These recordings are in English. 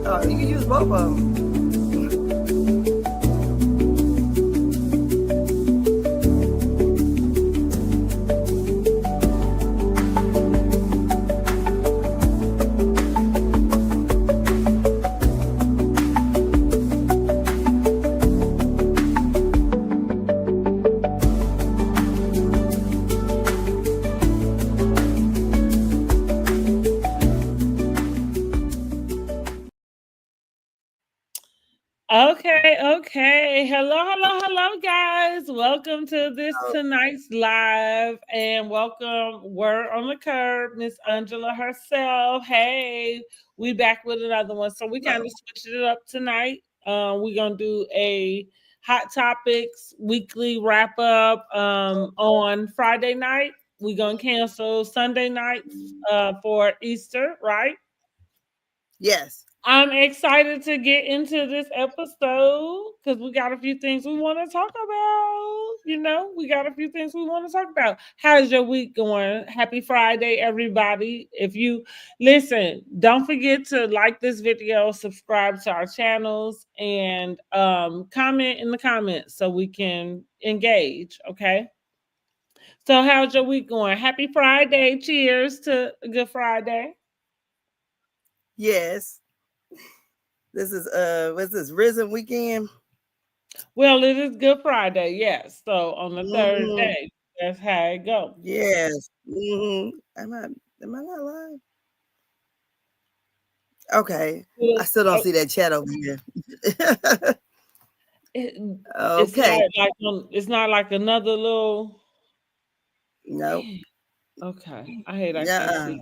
You can use both of them. Okay. Hello, guys. Welcome to this Oh, tonight's live, and welcome Word on the Curb, Miss Angela herself. Hey, we back with another one. So we kind of switched it up tonight. We're gonna do a hot topics weekly wrap up on Friday night. We're gonna cancel Sunday nights for Easter, right? yes. I'm excited to get into this episode because we got a few things we want to talk about. We got a few things we want to talk about. How's your week going? Happy Friday, everybody. If you listen, don't forget to like this video, subscribe to our channels, and comment in the comments so we can engage. Okay. So, how's your week going? Happy Friday. Cheers to a good Friday. Yes. This is what's this? Risen weekend? Well, it is Good Friday, yes. So on the third Hmm. day, that's how it go. Yes. Am I not lying? Okay. I Well, still don't see that chat over here. it, it's not Okay. like it's not like another little. Nope. Okay, I hate I can't Yeah. see.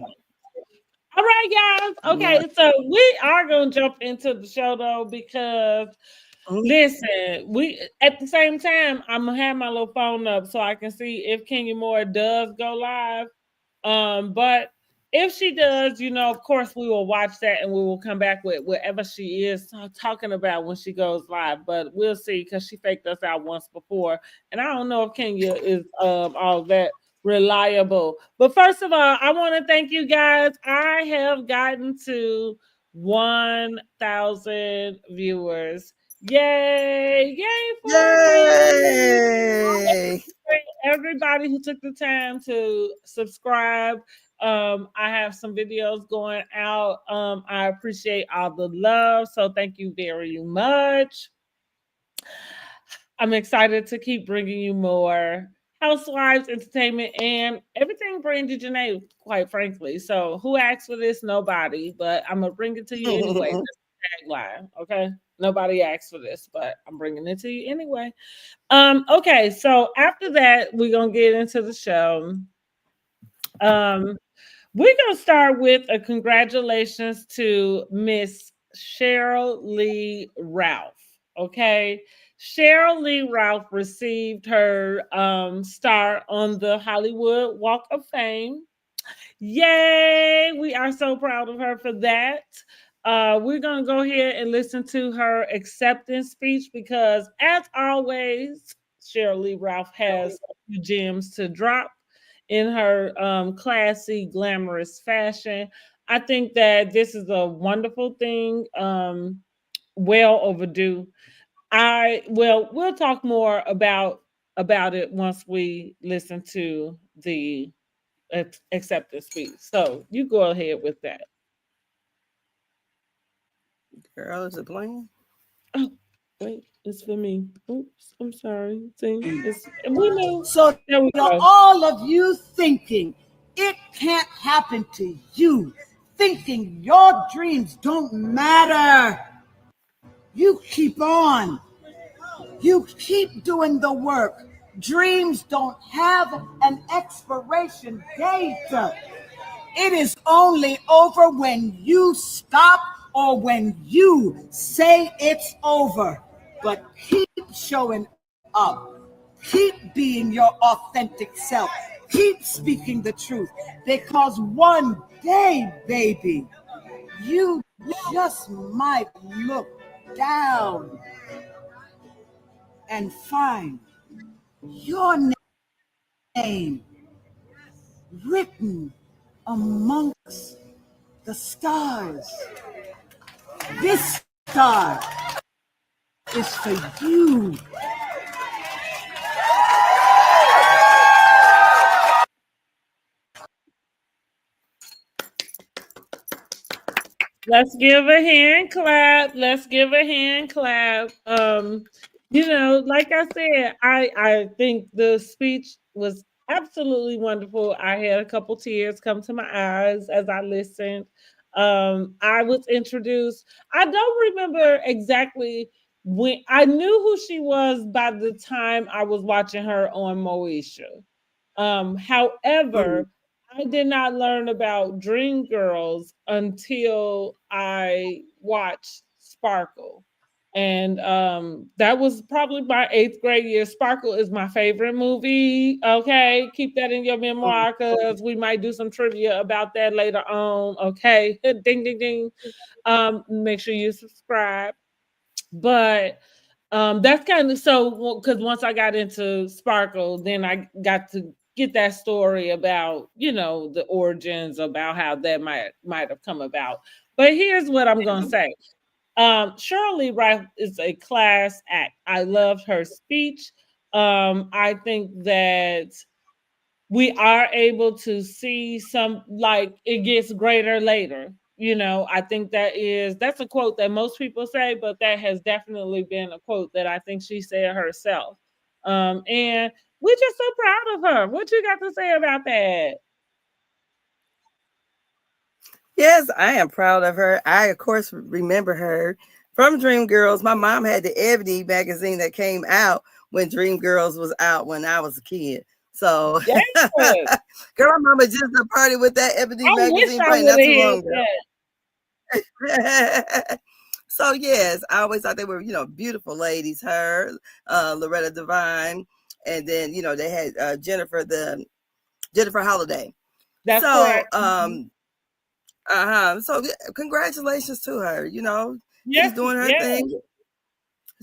All right, guys. No. Okay, so we are gonna jump into the show though because listen, we at the same time I'm gonna have my little phone up so I can see if Kenya Moore does go live. But if she does, of course, we will watch that and we will come back with whatever she is talking about when she goes live. But we'll see because she faked us out once before, and I don't know if Kenya is all that reliable. But first of all, I want to thank you guys. I have gotten to 1,000 viewers. Yay! Yay for me! Yay! Everybody who took the time to subscribe. I have some videos going out. I appreciate all the love. So thank you very much. I'm excited to keep bringing you more housewives, entertainment, and everything Brandy Janae, quite frankly. So who asked for this? Nobody, but I'm gonna bring it to you anyway. That's the tagline, okay? Nobody asked for this, but I'm bringing it to you anyway. Okay, so after that, we're gonna get into the show. Um, we're gonna start with a congratulations to Miss Cheryl Lee Ralph. Okay. Cheryl Lee Ralph received her star on the Hollywood Walk of Fame. Yay! We are so proud of her for that. We're going to go ahead and listen to her acceptance speech because, as always, Cheryl Lee Ralph has a few gems to drop in her classy, glamorous fashion. I think that this is a wonderful thing, well overdue. We'll talk more about it once we listen to the acceptance speech. So you go ahead with that. Girl, is it playing? Oh, wait, it's for me. Oops, I'm sorry. See, we know. So There we go. all of you thinking it can't happen to you, thinking your dreams don't matter, you keep on. You keep doing the work. Dreams don't have an expiration date. It is only over when you stop or when you say it's over. But keep showing up. Keep being your authentic self. Keep speaking the truth. Because one day, baby, you just might look down and find your name written amongst the stars. This star is for you. Let's give a hand clap. Let's give a hand clap. You know, like I said, I think the speech was absolutely wonderful. I had a couple tears come to my eyes as I listened. I was introduced. I don't remember exactly when I knew who she was by the time I was watching her on Moesha. Mm. However, I did not learn about Dreamgirls until I watched Sparkle. And that was probably my eighth grade year. Sparkle is my favorite movie. Okay, keep that in your memoir because we might do some trivia about that later on. Okay, ding, ding, ding. Make sure you subscribe. But that's kind of so because once I got into Sparkle, then I got to get that story about the origins about how that might have come about. But here's what I'm gonna say. Shirley Wright is a class act. I loved her speech. I think that we are able to see some, like, it gets greater later. I think that's a quote that most people say, but that has definitely been a quote that I think she said herself. And we're just so proud of her. What you got to say about that? Yes, I am proud of her. I, of course, remember her from Dreamgirls. My mom had the Ebony magazine that came out when Dreamgirls was out when I was a kid. So, Yes. girl, I remember just a party with that Ebony I wish magazine, I probably would not have too long had ago. that. So, yes, I always thought they were, beautiful ladies. Her, Loretta Devine, and then, they had Jennifer Holiday. That's So, correct. Mhm. So congratulations to her. She's Yes, doing her yes. thing.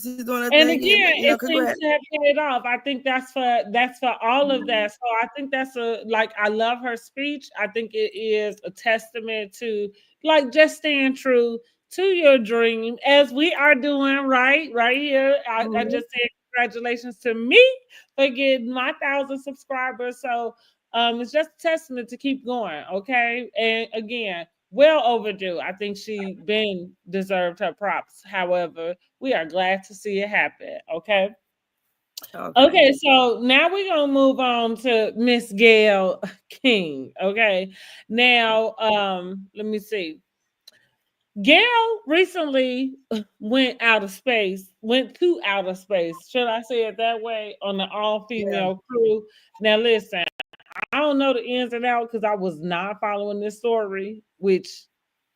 She's doing her And thing, again, and it seems congrats. to have paid off. I think that's for all of that. So I think I love her speech. I think it is a testament to, like, just staying true to your dream, as we are doing right here. I Mhm. just said congratulations to me for getting my 1,000 subscribers. So it's just a testament to keep going. Okay. And again, well overdue. I think she been deserved her props. However, we are glad to see it happen. Okay. Okay. Okay, so now we're gonna move on to Miss Gail King. Okay. Now, let me see. Gail recently went to outer space. Should I say it that way? On the Yeah. all-female crew. Now listen, I don't know the ins and outs because I was not following this story, which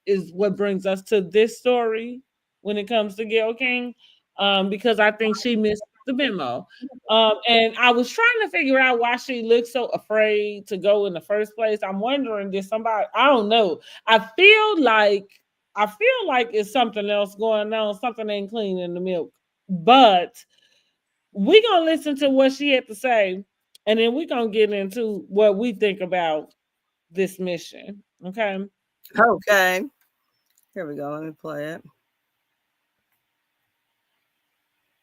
is what brings us to this story when it comes to Gail King, because I think she missed the memo. And I was trying to figure out why she looked so afraid to go in the first place. I'm wondering, did somebody? I don't know. I feel like it's something else going on. Something ain't clean in the milk. But we're gonna listen to what she had to say, and then we're gonna get into what we think about this mission. Okay. Okay. Here we go. Let me play it.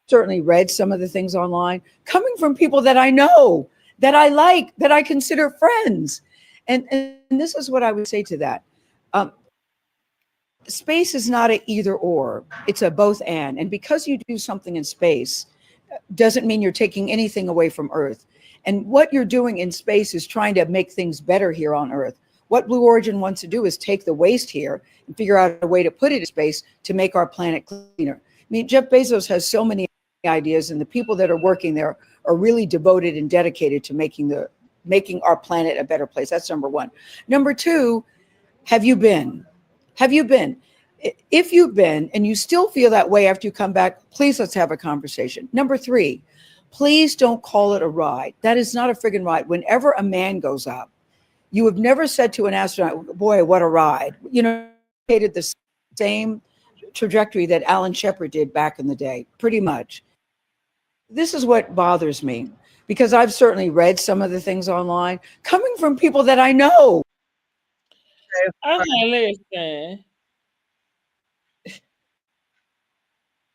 Certainly read some of the things online coming from people that I know, that I like, that I consider friends. And this is what I would say to that. Space is not a either or, it's a both and because you do something in space doesn't mean you're taking anything away from Earth. And what you're doing in space is trying to make things better here on Earth. What Blue Origin wants to do is take the waste here and figure out a way to put it in space to make our planet cleaner. I mean, Jeff Bezos has so many ideas, and the people that are working there are really devoted and dedicated to making our planet a better place. That's number one. Number two, have you been? Have you been? If you've been and you still feel that way after you come back, please let's have a conversation. Number three, please don't call it a ride. That is not a friggin' ride. Whenever a man goes up, you have never said to an astronaut, boy, what a ride. Created the same trajectory that Alan Shepard did back in the day, pretty much. This is what bothers me, because I've certainly read some of the things online coming from people that I know. Okay, listen.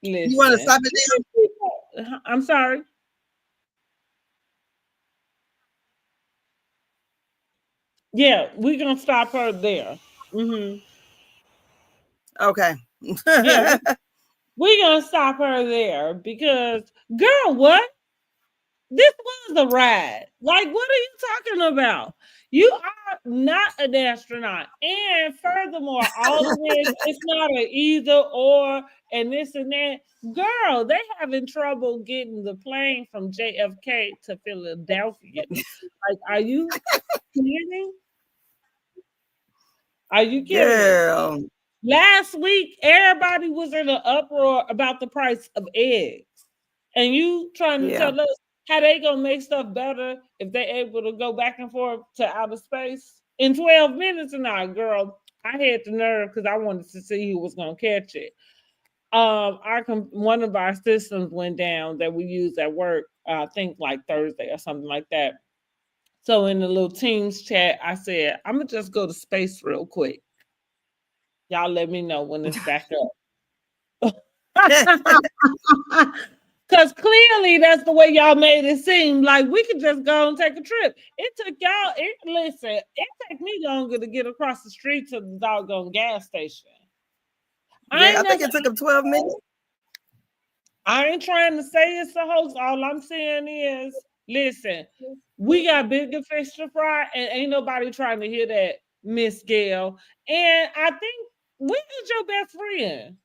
You want to Listen. stop it there? I'm sorry. Yeah, we're gonna stop her there. Hmm. Okay. Yeah, we're gonna stop her there because, girl, what? This was a ride. Like, what are you talking about? You are not an astronaut. And furthermore, all of this, it's not an either or and this and that. Girl, they having trouble getting the plane from JFK to Philadelphia. Like, are you kidding? Are you kidding? Girl. Last week, everybody was in an uproar about the price of eggs. And you trying to Yeah. tell us how they gonna make stuff better if they able to go back and forth to outer space in 12 minutes or not, girl. I had the nerve because I wanted to see who was gonna catch it. One of our systems went down that we use at work, I think like Thursday or something like that. So in the little Teams chat, I said, I'm gonna just go to space real quick. Y'all let me know when it's back up. Because clearly that's the way y'all made it seem like we could just go and take a trip. It took y'all, listen, it took me longer to get across the street to the doggone gas station. Yeah, I think it took them 12 minutes. I ain't trying to say it's the host. All I'm saying is, listen, we got bigger fish to fry, and ain't nobody trying to hear that, Miss Gail. And I think, when is your best friend?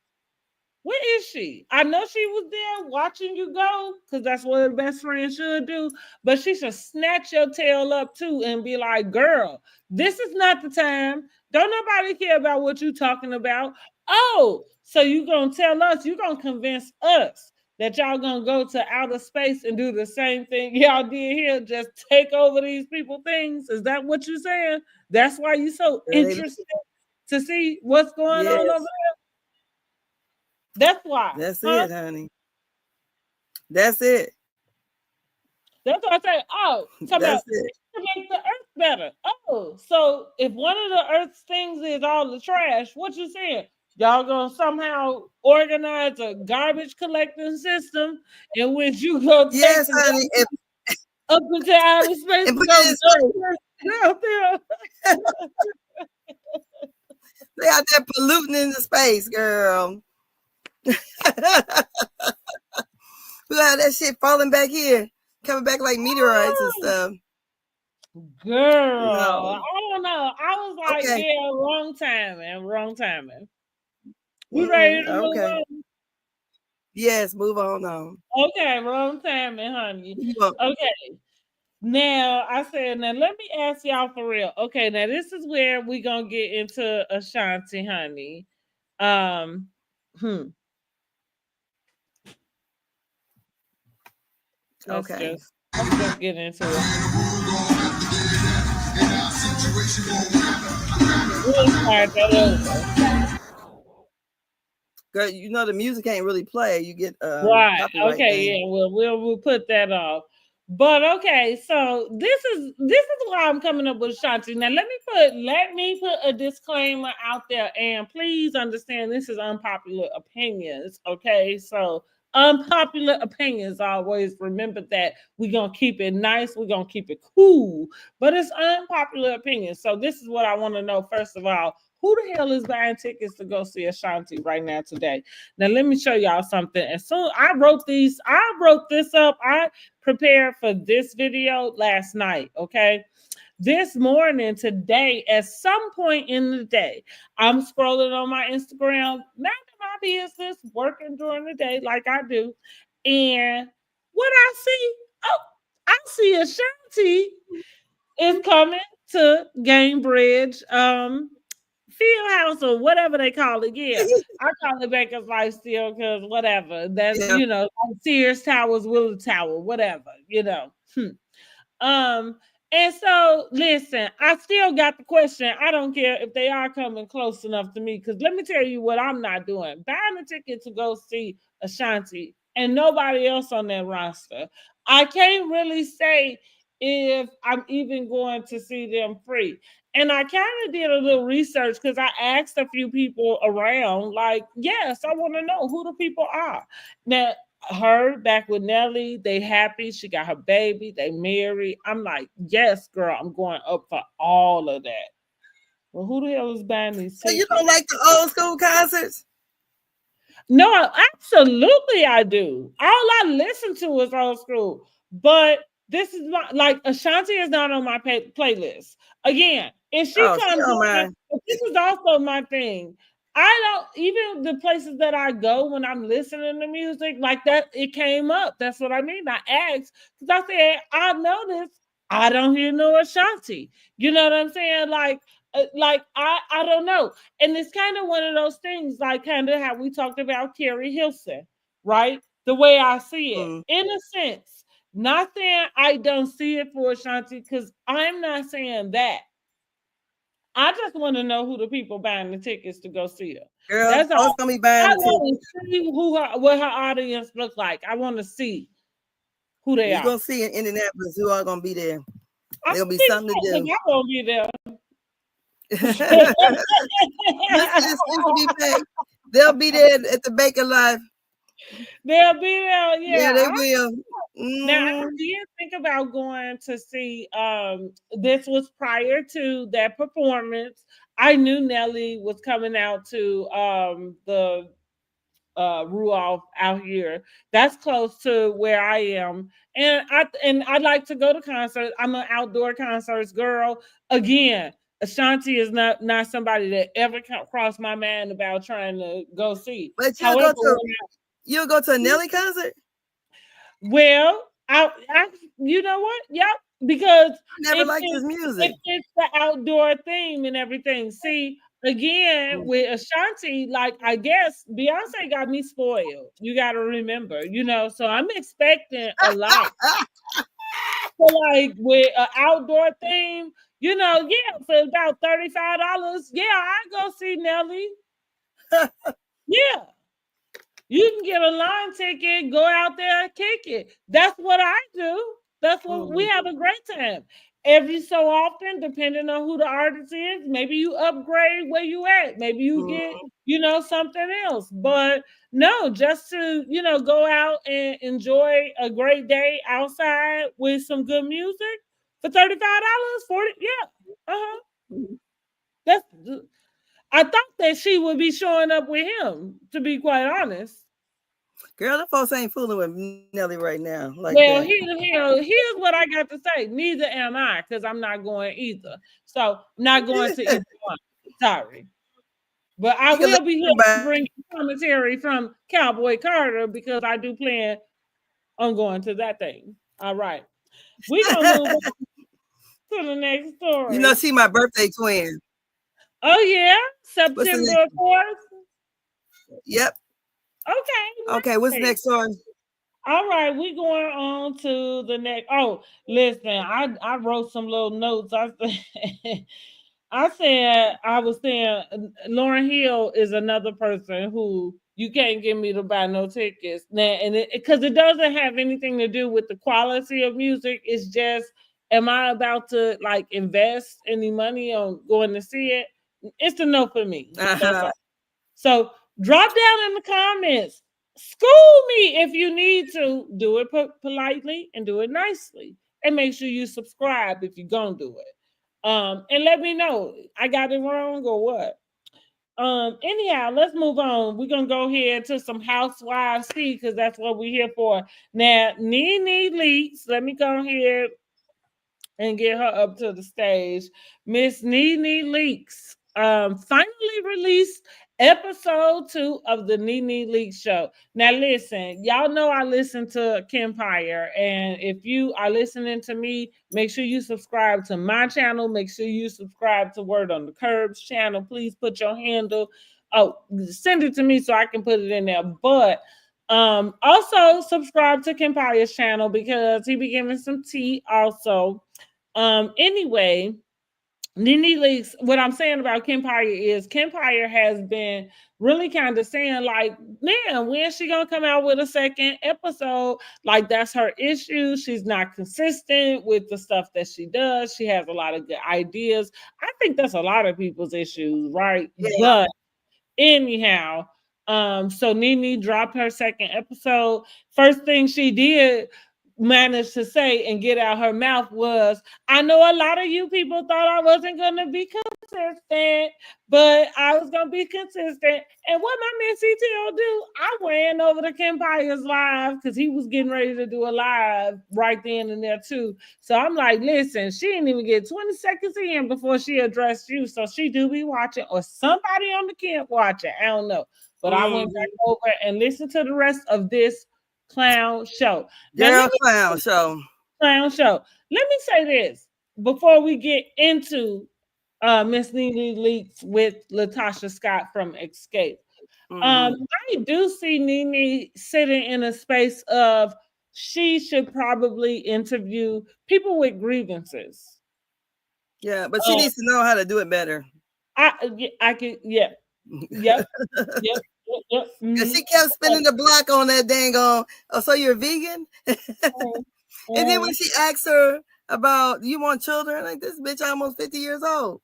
Where is she? I know she was there watching you go because that's what a best friend should do. But she should snatch your tail up too and be like, girl, this is not the time. Don't nobody care about what you talking about. Oh, so you going to tell us, you going to convince us that y'all going to go to outer space and do the same thing y'all did here, just take over these people things? Is that what you're saying? That's why you so interested to see what's going on over there? That's why. That's it, honey. That's it. That's why I say, oh, That's it. to make the earth better. Oh, so if one of the earth's things is all the trash, what you saying? Y'all gonna somehow organize a garbage collecting system in which you go take Yes, the honey. up into outer space And to put it go out there. They out there polluting in the space, girl. We got that shit falling back here, coming back like meteorites and stuff. Girl, No. I don't know. I was like, Okay. yeah, wrong timing. We ready to move Okay. on? Yes, move on. Okay, wrong timing, honey. Move on. Okay. Now I said, now let me ask y'all for real. Okay, now this is where we gonna get into Ashanti, honey. Hmm. Okay. Let's just get into it. We'll start that over. Girl, you know the music ain't really play. You get Right. copyright Okay. thing. Yeah. We'll put that off. But okay, so this is why I'm coming up with Ashanti. Now let me put a disclaimer out there, and please understand this is unpopular opinions. Okay, so unpopular opinions. Always remember that we're gonna keep it nice, we're gonna keep it cool, but it's unpopular opinions. So this is what I want to know first of all. Who the hell is buying tickets to go see Ashanti right now today? Now let me show y'all something. As soon I wrote this up. I prepared for this video last night. Okay. This morning, today, at some point in the day, I'm scrolling on my Instagram, minding my business, working during the day like I do. And what I see, I see Ashanti is coming to Gamebridge, Fieldhouse or whatever they call it. Yeah, I call it Baker's Life still because whatever. That's like Sears Towers, Willow Tower, whatever. And so listen, I still got the question. I don't care if they are coming close enough to me, because let me tell you what I'm not doing. Buying a ticket to go see Ashanti and nobody else on that roster. I can't really say if I'm even going to see them free. And I kind of did a little research because I asked a few people around, like, yes, I want to know who the people are. Now, her back with Nelly, they happy. She got her baby, they married. I'm like, yes, girl, I'm going up for all of that. Well, who the hell is buying these So you tickets? don't like the old school concerts? No, absolutely I do. All I listen to is old school. But this is not like Ashanti is not on my playlist. Again, if she Oh, she comes don't on, mind. this is also my thing. I don't even the places that I go when I'm listening to music like that, it came up. That's what I mean. I asked because I said, I noticed I don't hear no Ashanti. You know what I'm saying? Like I don't know. And it's kind of one of those things, like kind of how we talked about Carrie Hilson, right? The way I see it, Mm. in a sense, not saying I don't see it for Ashanti, because I'm not saying that. I just want to know who the people buying the tickets to go see her. Girl, That's folks all. gonna be buying I the tickets. want to see what her audience looks like. I want to see who they You're are. gonna see in Indianapolis who are gonna be there. I There'll be think something to so, 'cause do. I won't be there. You see the Symphony Pay. They'll be there at the Baker Live. They'll be there, Yeah, they yeah. will. Now I Mhm. did think about going to see. This was prior to that performance. I knew Nelly was coming out to the Ruoff out here. That's close to where I am, and I'd like to go to concerts. I'm an outdoor concerts girl. Again, Ashanti is not somebody that ever crossed my mind about trying to go see. But However, you'll go to a Nelly concert? well, you know what? Yep, because I never liked his it music. fits the outdoor theme and everything. See, again Mm. with Ashanti, like I guess Beyonce got me spoiled. You got to remember, so I'm expecting a lot. So like with an outdoor theme, yeah, for about $35, yeah, I go see Nelly. Yeah. You can get a line ticket, go out there and kick it. That's what I do. That's what we Mm. have a great time. Every so often, depending on who the artist is, maybe you upgrade where you at. Maybe you get, Mm. something else. But no, just to, go out and enjoy a great day outside with some good music for $35, 40, yeah. Uh-huh. Mm. That's I thought that she would be showing up with him, to be quite honest. Girl, the folks ain't fooling with Nelly right now like Well, that. here's what I got to say. Neither am I, because I'm not going either. So I'm not going to either one. Sorry. But I You can let will be here to everybody. bring commentary from Cowboy Carter because I do plan on going to that thing. All right. We're gonna move on to the next You know, story. she my birthday twin. Oh yeah, What's the September next? 4th. Yep. Okay, Okay, what's the nice. next story? All right, we going on to the next. Oh, listen, I wrote some little notes. I was saying Lauren Hill is another person who you can't get me to buy no tickets now, and because it doesn't have anything to do with the quality of music. It's just, am I about to like invest any money on going to see it? It's a no for me. That's Uh-huh. all. So drop down in the comments. School me if you need to. Do it politely and do it nicely. And make sure you subscribe if you're going to do it. And let me know. I got it wrong or what? Anyhow, let's move on. We're gonna go here to some housewives tea because that's what we're here for. Now, Nene Leakes, let me go here and get her up to the stage. Miss Nene Leakes finally released episode 2 of the Nene Leakes show. Now, listen, y'all know I listen to Kempire, and if you are listening to me, make sure you subscribe to my channel. Make sure you subscribe to Word on the Curbs channel. Please put your handle. Oh, send it to me so I can put it in there. But also subscribe to Kempire's channel because he be giving some tea also. Anyway, Nene Leakes, what I'm saying about Kempire is Kempire has been really kind of saying, like, man, when's she gonna come out with a second episode? Like, that's her issue. She's not consistent with the stuff that she does. She has a lot of good ideas. I think that's a lot of people's issues, right? Yeah. But anyhow, so Nene dropped her second episode. First thing she did manage to say and get out her mouth was, I know a lot of you people thought I wasn't going to be consistent, but I was going to be consistent. And what my man CTO do, I ran over to Kempire's live because he was getting ready to do a live right then and there too. So I'm like, listen, she didn't even get 20 seconds in before she addressed you. So she do be watching, or somebody on the camp watching. I don't know. But I went back over and listened to the rest of this clown show. Clown show. Clown show. Let me say this before we get into Miss Nene Leakes with Latasha Scott from Escape. I do see Nene sitting in a space of she should probably interview people with grievances. Yeah, but she needs to know how to do it better. I could, yeah. Yep. Because she kept spinning the block on that dang on. Oh, so you're vegan? And then when she asked her about, you want children? Like, this bitch almost 50 years old.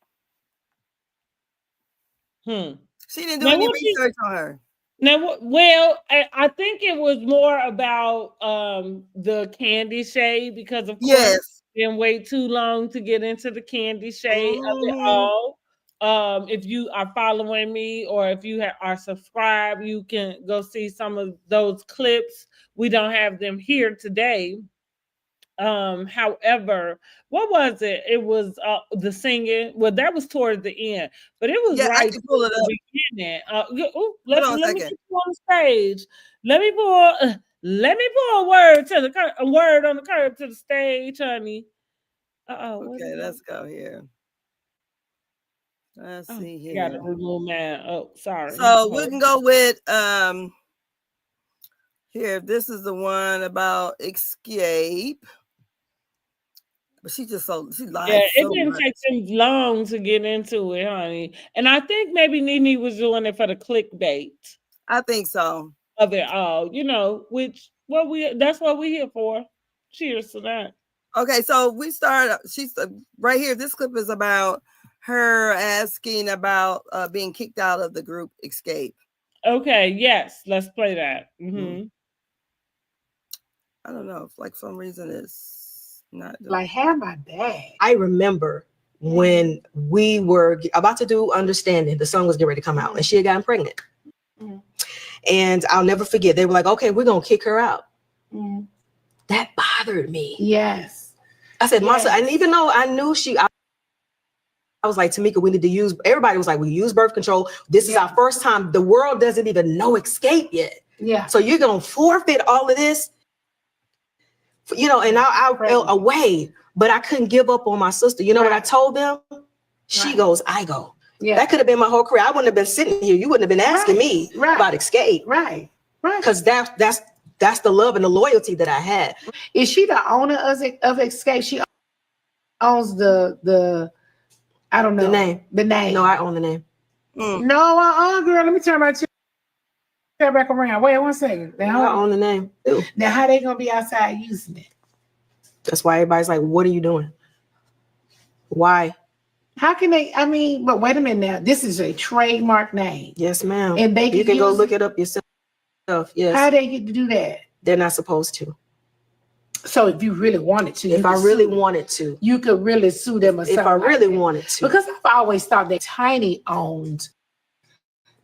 She didn't do any research on her. Now, well, I think it was more about the candy shade, because of course it's been way too long to get into the candy shade of it all. If you are following me, or if you are subscribed, you can go see some of those clips. We don't have them here today. However, what was it? It was the singing. Well, that was towards the end, but it was right at the beginning. Let me get you on the stage. Let me pull a word to a word on the curb to the stage, honey. Okay, let's go here. Let's see here. Got to remove man. Oh, sorry. So we can go with here. This is the one about Escape. But she lied. Yeah, it didn't take them long to get into it, honey. And I think maybe Nene was doing it for the clickbait. I think so. Of it all, that's what we're here for. Cheers to that. Okay, so we start. She's right here. This clip is about her asking about being kicked out of the group Escape. Okay, yes, let's play that. I don't know if, like, some reason it's not like, have my bag. I remember when we were about to do Understanding, the song was getting ready to come out, and she had gotten pregnant. And I'll never forget, they were like, okay, we're gonna kick her out. That bothered me. Yes. I said, Marcia, and even though I knew I was like, Tamika, we need to use, everybody was like, we use birth control. This is our first time. The world doesn't even know Escape yet. Yeah. So you're gonna forfeit all of this. And I felt away, but I couldn't give up on my sister. You know what I told them? She goes, I go. Yeah. That could have been my whole career. I wouldn't have been sitting here. You wouldn't have been asking me about Escape. Right. Because that's the love and the loyalty that I had. Is she the owner of Escape? She owns the I don't know. The name. No, I own the name. No, girl. Let me turn my chair back around. Wait 1 second. I own the name. Ew. Now, how they gonna be outside using it? That's why everybody's like, what are you doing? Why? How can they? I mean, but wait a minute now. This is a trademark name. Yes, ma'am. And you can go look it up yourself. Yes. How they get to do that? They're not supposed to. So if you really wanted to, if I really wanted to, you could really sue them. If I really wanted to, because I've always thought that Tiny owned.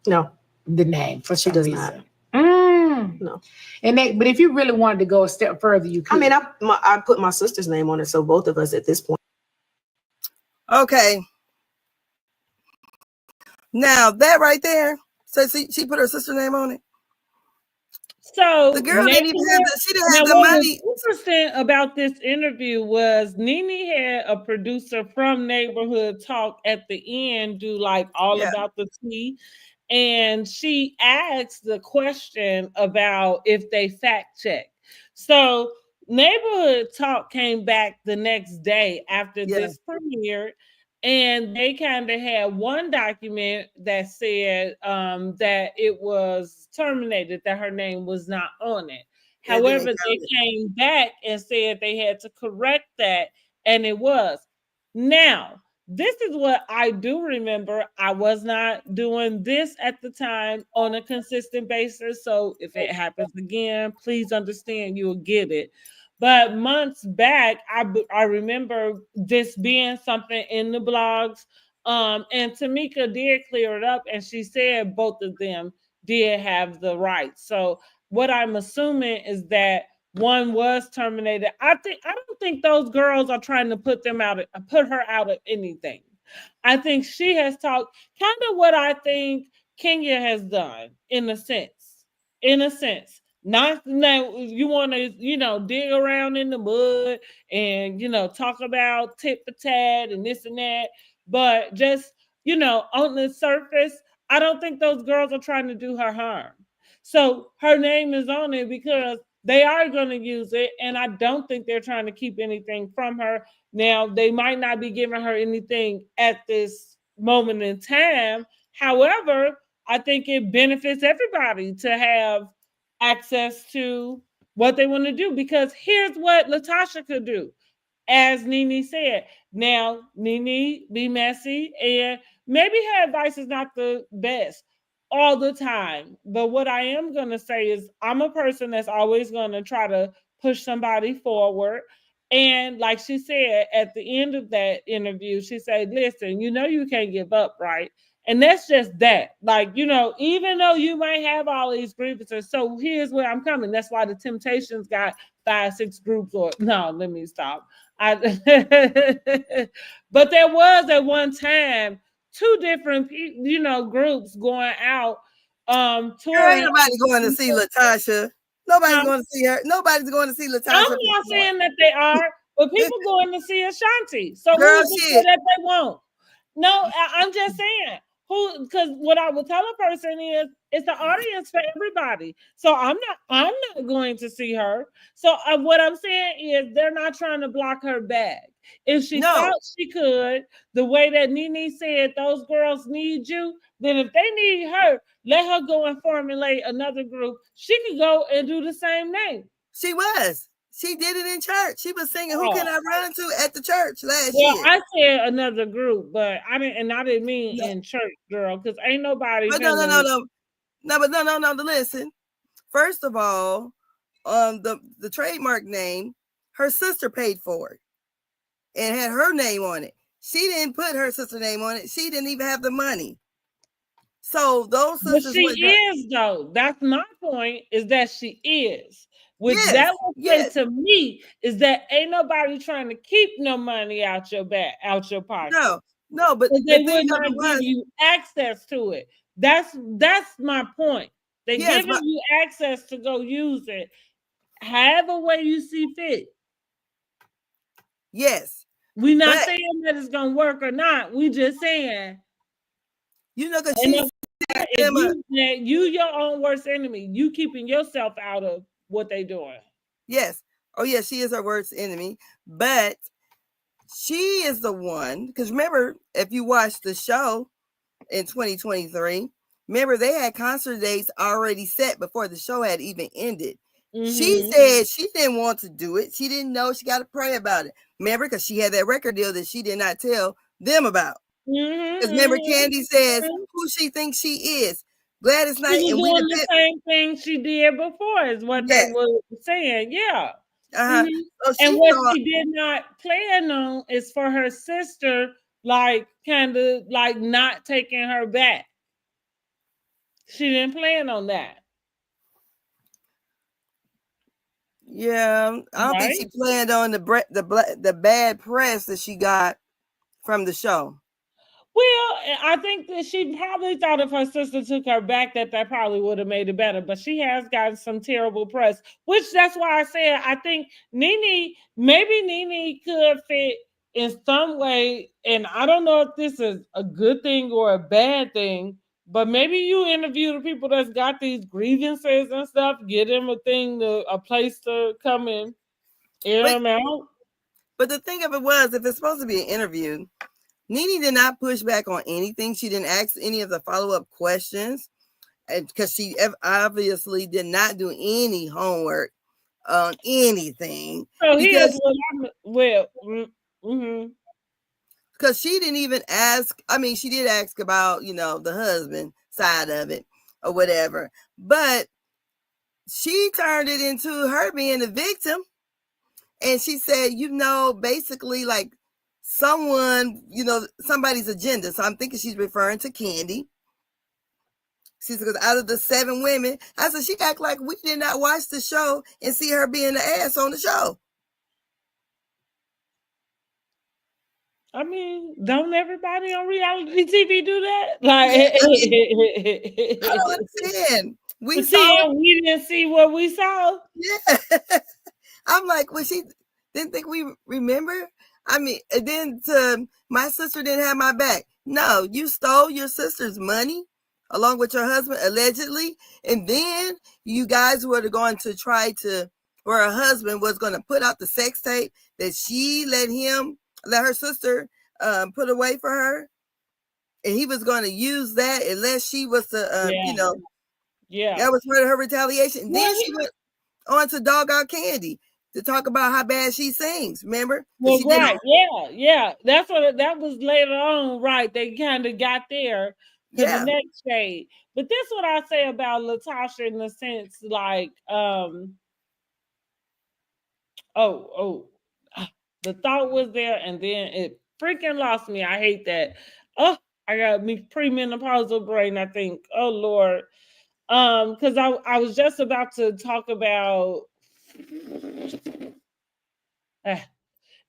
No, the name for she does not. No, but if you really wanted to go a step further, you could. I mean, I put my sister's name on it, so both of us at this point. Okay. Now that right there, so she put her sister's name on it. So the girl didn't even have she didn't have the money. What was interesting about this interview was Nene had a producer from Neighborhood Talk at the end do like all about the tea. And she asked the question about if they fact check. So Neighborhood Talk came back the next day after this premiered And they kind of had one document that said that it was terminated, that her name was not on it. That didn't However, count they it. came back and said they had to correct that, and it was. Now, this is what I do remember. I was not doing this at the time on a consistent basis. So if it happens again, please understand you'll get it. But months back, I remember this being something in the blogs. And Tamika did clear it up, and she said both of them did have the right. So what I'm assuming is that one was terminated. I don't think those girls are trying to put her out of anything. I think she has talked kind of what I think Kenya has done in a sense. In a sense. Not that you want to, dig around in the mud and, talk about tit for tat and this and that. But just, on the surface, I don't think those girls are trying to do her harm. So her name is on it because they are going to use it. And I don't think they're trying to keep anything from her. Now, they might not be giving her anything at this moment in time. However, I think it benefits everybody to have access to what they want to do, because here's what Latasha could do. As Nene said, now Nene be messy, and maybe her advice is not the best all the time. But what I am going to say is I'm a person that's always going to try to push somebody forward. And like she said at the end of that interview, she said, listen, you can't give up, right? And that's just that. Like, even though you might have all these grievances, so here's where I'm coming. That's why the Temptations got 5-6 groups, or no, let me stop. But there was at one time 2 different, groups going out Girl, touring. ain't nobody going to see Latasha. Nobody's Huh? going to see her. Nobody's going to see Latasha. I'm not saying that they are, but people going to see Ashanti. So Girl, who's to say shit. that they won't? No, I'm just saying. Because what I would tell a person is it's the audience for everybody. So I'm not going to see her. So what I'm saying is they're not trying to block her back. If she thought she could, the way that Nene said those girls need you, then if they need her, let her go and formulate another group. She could go and do the same thing. She was. She did it in church. She was singing "Who Can I Run Into" at the church last year. I said another group, but I didn't mean in church, girl, because ain't nobody. But no. Listen, first of all, the trademark name, her sister paid for it and had her name on it. She didn't put her sister name on it. She didn't even have the money. So those sisters. But she is though. That's my point. Is that she is. Which that would say to me is that ain't nobody trying to keep no money out your pocket. No, but they would not give you access to it. That's my point. They're giving you access to go use it, however way you see fit. Yes, we're not saying that it's gonna work or not. We just saying, because you your own worst enemy. You keeping yourself out of what they doing. Yes. Oh, yeah, she is her worst enemy. But she is the one, because remember, if you watched the show in 2023, remember they had concert dates already set before the show had even ended. Mm-hmm. She said she didn't want to do it. She didn't know. She got to pray about it. Remember, because she had that record deal that she did not tell them about. Because remember, Candy says who she thinks she is. Gladys Knight, and we doing the same thing she did before, is what they were saying. Yeah. Uh-huh. So and what she did not plan on is for her sister, like, kind of like not taking her back. She didn't plan on that. Yeah, I don't think she planned on the bad press that she got from the show. Well, I think that she probably thought if her sister took her back, that probably would have made it better. But she has gotten some terrible press, which that's why I said I think maybe Nene could fit in some way. And I don't know if this is a good thing or a bad thing, but maybe you interview the people that's got these grievances and stuff, get them a place to come and air them out. But the thing of it was, if it's supposed to be an interview, Nene did not push back on anything. She didn't ask any of the follow-up questions, because she obviously did not do any homework on anything. So because here's what I'm because she didn't even ask. I mean, she did ask about, the husband side of it or whatever, but she turned it into her being the victim. And she said, basically like someone, somebody's agenda. So I'm thinking she's referring to Kandi. She said, because out of the 7 women, I said, she act like we did not watch the show and see her being the ass on the show. I mean, don't everybody on reality TV do that? Like, I don't understand. We didn't see what we saw. Yeah. I'm like, well, she didn't think we remember. I mean, and then my sister didn't have my back. No, you stole your sister's money along with your husband, allegedly. And then you guys were going to try to, or her husband was going to put out the sex tape that she let her sister put away for her. And he was going to use that unless she was to, that was part of her retaliation. Then she went on to dog out Kandi to talk about how bad she sings. Remember? Well, right. Yeah. That was later on, right? They kind of got there to the next shade. But this is what I say about Latasha in the sense, like, the thought was there and then it freaking lost me. I hate that. Oh, I got me premenopausal brain, I think. Oh Lord. Because I was just about to talk about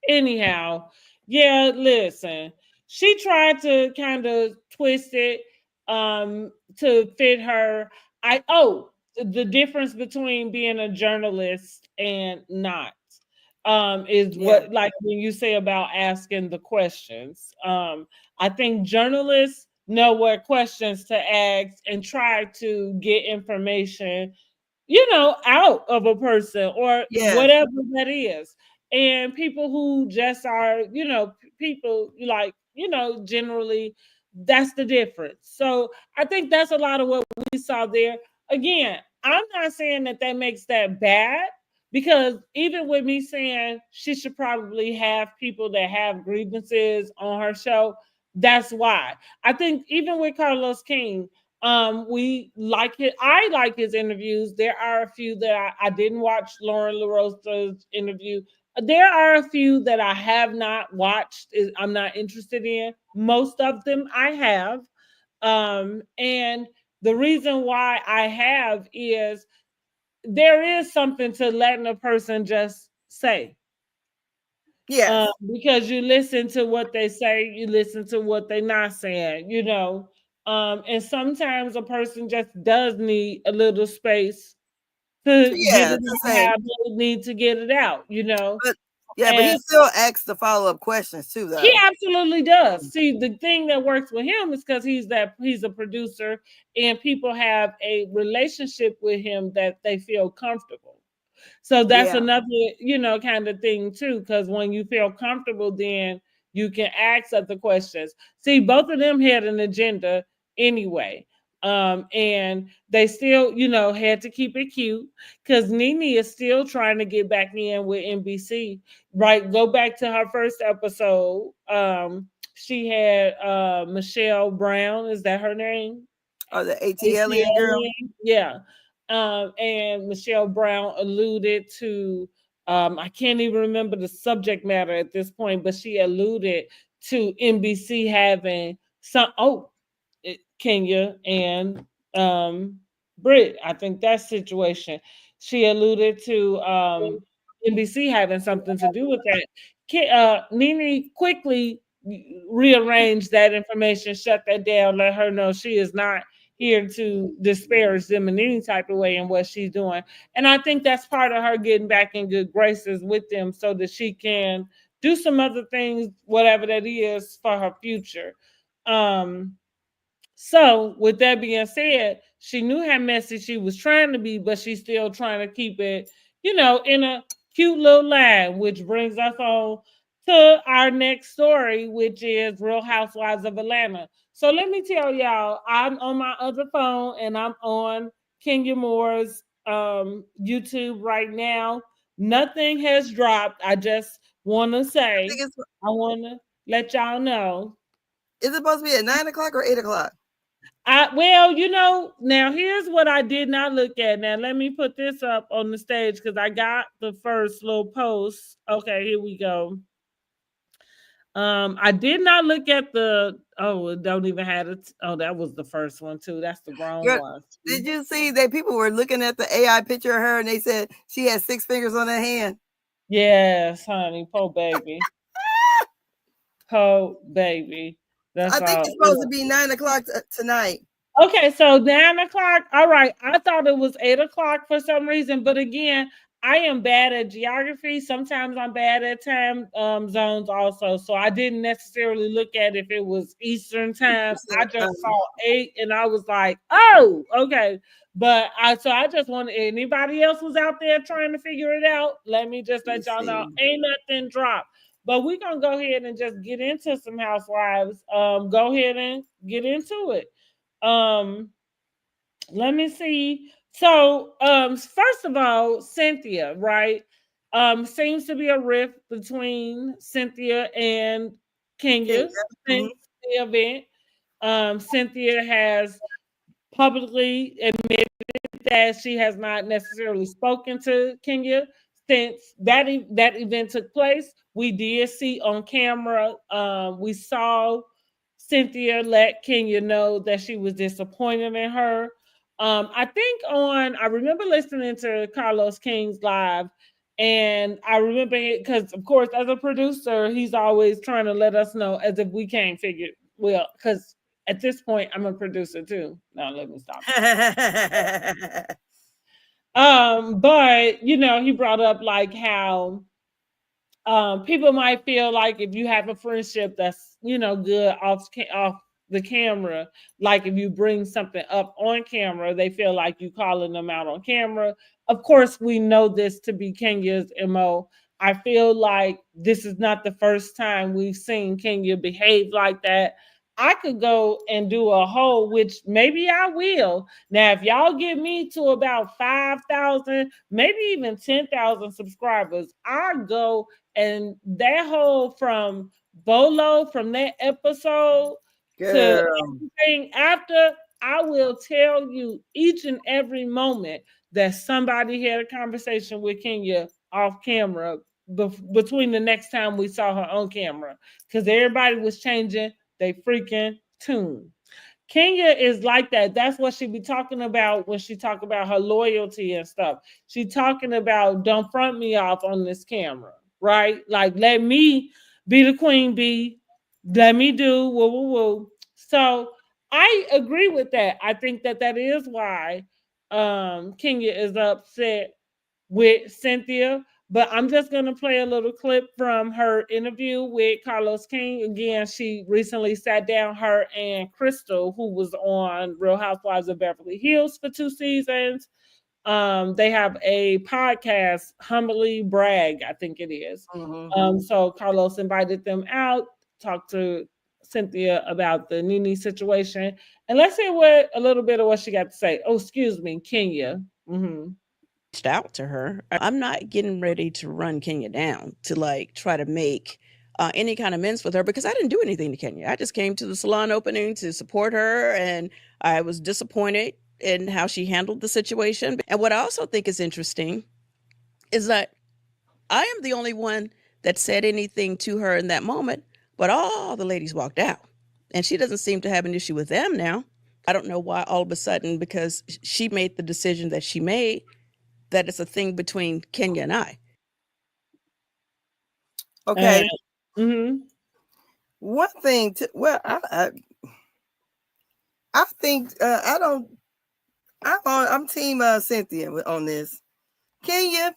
anyhow. Yeah, listen. She tried to kind of twist it to fit her. The difference between being a journalist and not. Is what, like when you say about asking the questions. I think journalists know what questions to ask and try to get information, out of a person or whatever that is. And people who just are, people like, generally that's the difference. So I think that's a lot of what we saw there. Again, I'm not saying that makes that bad. Because even with me saying she should probably have people that have grievances on her show, that's why. I think even with Carlos King, we like it. I like his interviews. There are a few that I didn't watch Lauren LaRosa's interview. There are a few that I have not watched. I'm not interested in. Most of them I have. And the reason why I have is there is something to letting a person just say. Yeah. Because you listen to what they say, you listen to what they're not saying, and sometimes a person just does need a little space to get it out, need to get it out, But he still asks the follow-up questions too, though. He absolutely does. See, the thing that works with him is because he's a producer and people have a relationship with him that they feel comfortable. So that's another, kind of thing too, because when you feel comfortable, then you can ask other questions. See, both of them had an agenda anyway. And they still, had to keep it cute because Nene is still trying to get back in with NBC. Right, go back to her first episode. She had Michelle Brown. Is that her name? Oh, the ATL girl. Yeah. And Michelle Brown alluded to. I can't even remember the subject matter at this point, but she alluded to NBC having Kenya and Britt. I think that situation. She alluded to NBC having something to do with that. Nene quickly rearranged that information, shut that down, let her know she is not here to disparage them in any type of way in what she's doing. And I think that's part of her getting back in good graces with them so that she can do some other things, whatever that is, for her future. So with that being said, she knew how messy she was trying to be, but she's still trying to keep it, in a cute little line, which brings us on to our next story, which is Real Housewives of Atlanta. So let me tell y'all, I'm on my other phone and I'm on Kenya Moore's YouTube right now. Nothing has dropped. I just want to I say, think it's, I want to let y'all know. is it supposed to be at 9 o'clock or 8 o'clock? Well, now here's what I did not look at. Now let me put this up on the stage because I got the first little post. Okay, here we go. I did not look at it don't even have it. Oh, that was the first one too. That's the wrong Girl, one. did you see that people were looking at the AI picture of her and they said she had 6 fingers on her hand? Yes, honey, poor baby. Poor baby. That's I think all. it's supposed to be 9 o'clock tonight. Okay, so 9 o'clock. All right. I thought it was 8 o'clock for some reason, but again, I am bad at geography. Sometimes I'm bad at time zones also. So I didn't necessarily look at if it was Eastern time. I just saw 8 and I was like, oh, okay. But I just wanted, anybody else was out there trying to figure it out, let me just let y'all know, ain't nothing dropped. But we're gonna go ahead and just get into some housewives. Go ahead and get into it. Let me see. So, first of all, Cynthia, right? Seems to be a rift between Cynthia and Kenya since the event. Cynthia has publicly admitted that she has not necessarily spoken to Kenya since that event took place. We did see on camera, we saw Cynthia let Kenya know that she was disappointed in her. I remember listening to Carlos King's live, and I remember it because, of course, as a producer, he's always trying to let us know as if we can't figure, well, because at this point, I'm a producer too. Now let me stop. But he brought up like how people might feel like if you have a friendship that's good off the camera, like if you bring something up on camera, they feel like you calling them out on camera. Of course, we know this to be Kenya's MO. I feel like this is not the first time we've seen Kenya behave like that. I could go and do a whole, which maybe I will. Now, if y'all get me to about 5,000, maybe even 10,000 subscribers, I'll go and that whole from Bolo, from that episode to everything after, I will tell you each and every moment that somebody had a conversation with Kenya off camera between the next time we saw her on camera, because everybody was changing they freaking tune. Kenya is like that. That's what she be talking about when she talk about her loyalty and stuff. She talking about don't front me off on this camera, right? Like let me be the queen bee. Let me do woo woo woo. So I agree with that. I think that is why Kenya is upset with Cynthia. But I'm just going to play a little clip from her interview with Carlos King. Again, she recently sat down, her and Crystal, who was on Real Housewives of Beverly Hills for 2 seasons. They have a podcast, Humbly Brag, I think it is. So Carlos invited them out, talked to Cynthia about the Nene situation. And let's hear a little bit of what she got to say. Oh, excuse me, Kenya. Reached out to her. I'm not getting ready to run Kenya down to like try to make any kind of amends with her, because I didn't do anything to Kenya. I just came to the salon opening to support her, and I was disappointed in how she handled the situation. And what I also think is interesting is that I am the only one that said anything to her in that moment, but all the ladies walked out, and she doesn't seem to have an issue with them now. I don't know why all of a sudden, because she made the decision that she made, that it's a thing between Kenya and I. Okay. One thing, I think I'm team Cynthia on this. Kenya,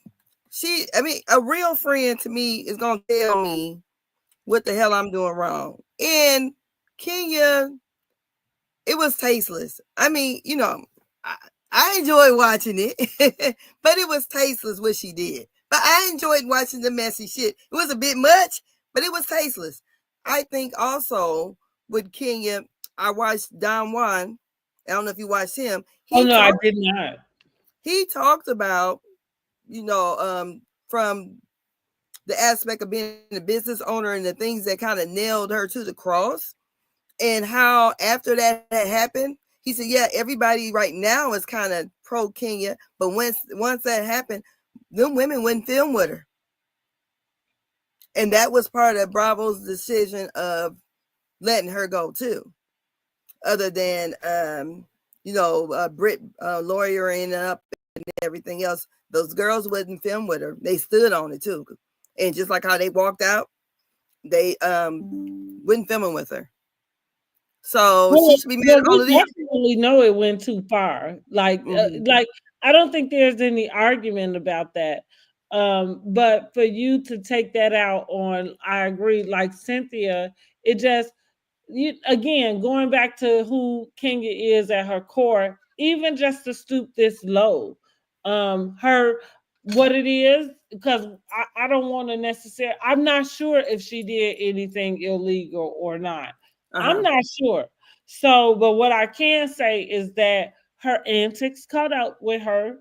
a real friend to me is gonna tell me what the hell I'm doing wrong. And Kenya, it was tasteless. I enjoyed watching it, but it was tasteless what she did. But I enjoyed watching the messy shit. It was a bit much, but it was tasteless. I think also with Kenya, I watched Don Juan. I don't know if you watched him. Oh no, I did not. He talked about, from the aspect of being a business owner and the things that kind of nailed her to the cross, and how after that had happened, he said, yeah, everybody right now is kind of pro Kenya, but once that happened, them women wouldn't film with her. And that was part of Bravo's decision of letting her go too. Other than, Britt lawyering up and everything else, those girls wouldn't film with her. They stood on it too. And just like how they walked out, they wouldn't film with her. So she should be mad at all of We this. definitely know it went too far. Like I don't think there's any argument about that. But for you to take that out on, I agree, like Cynthia, it just, again, going back to who Kenya is at her core, even just to stoop this low, what it is, because I don't want to necessarily, I'm not sure if she did anything illegal or not. I'm not sure. So, but what I can say is that her antics caught up with her.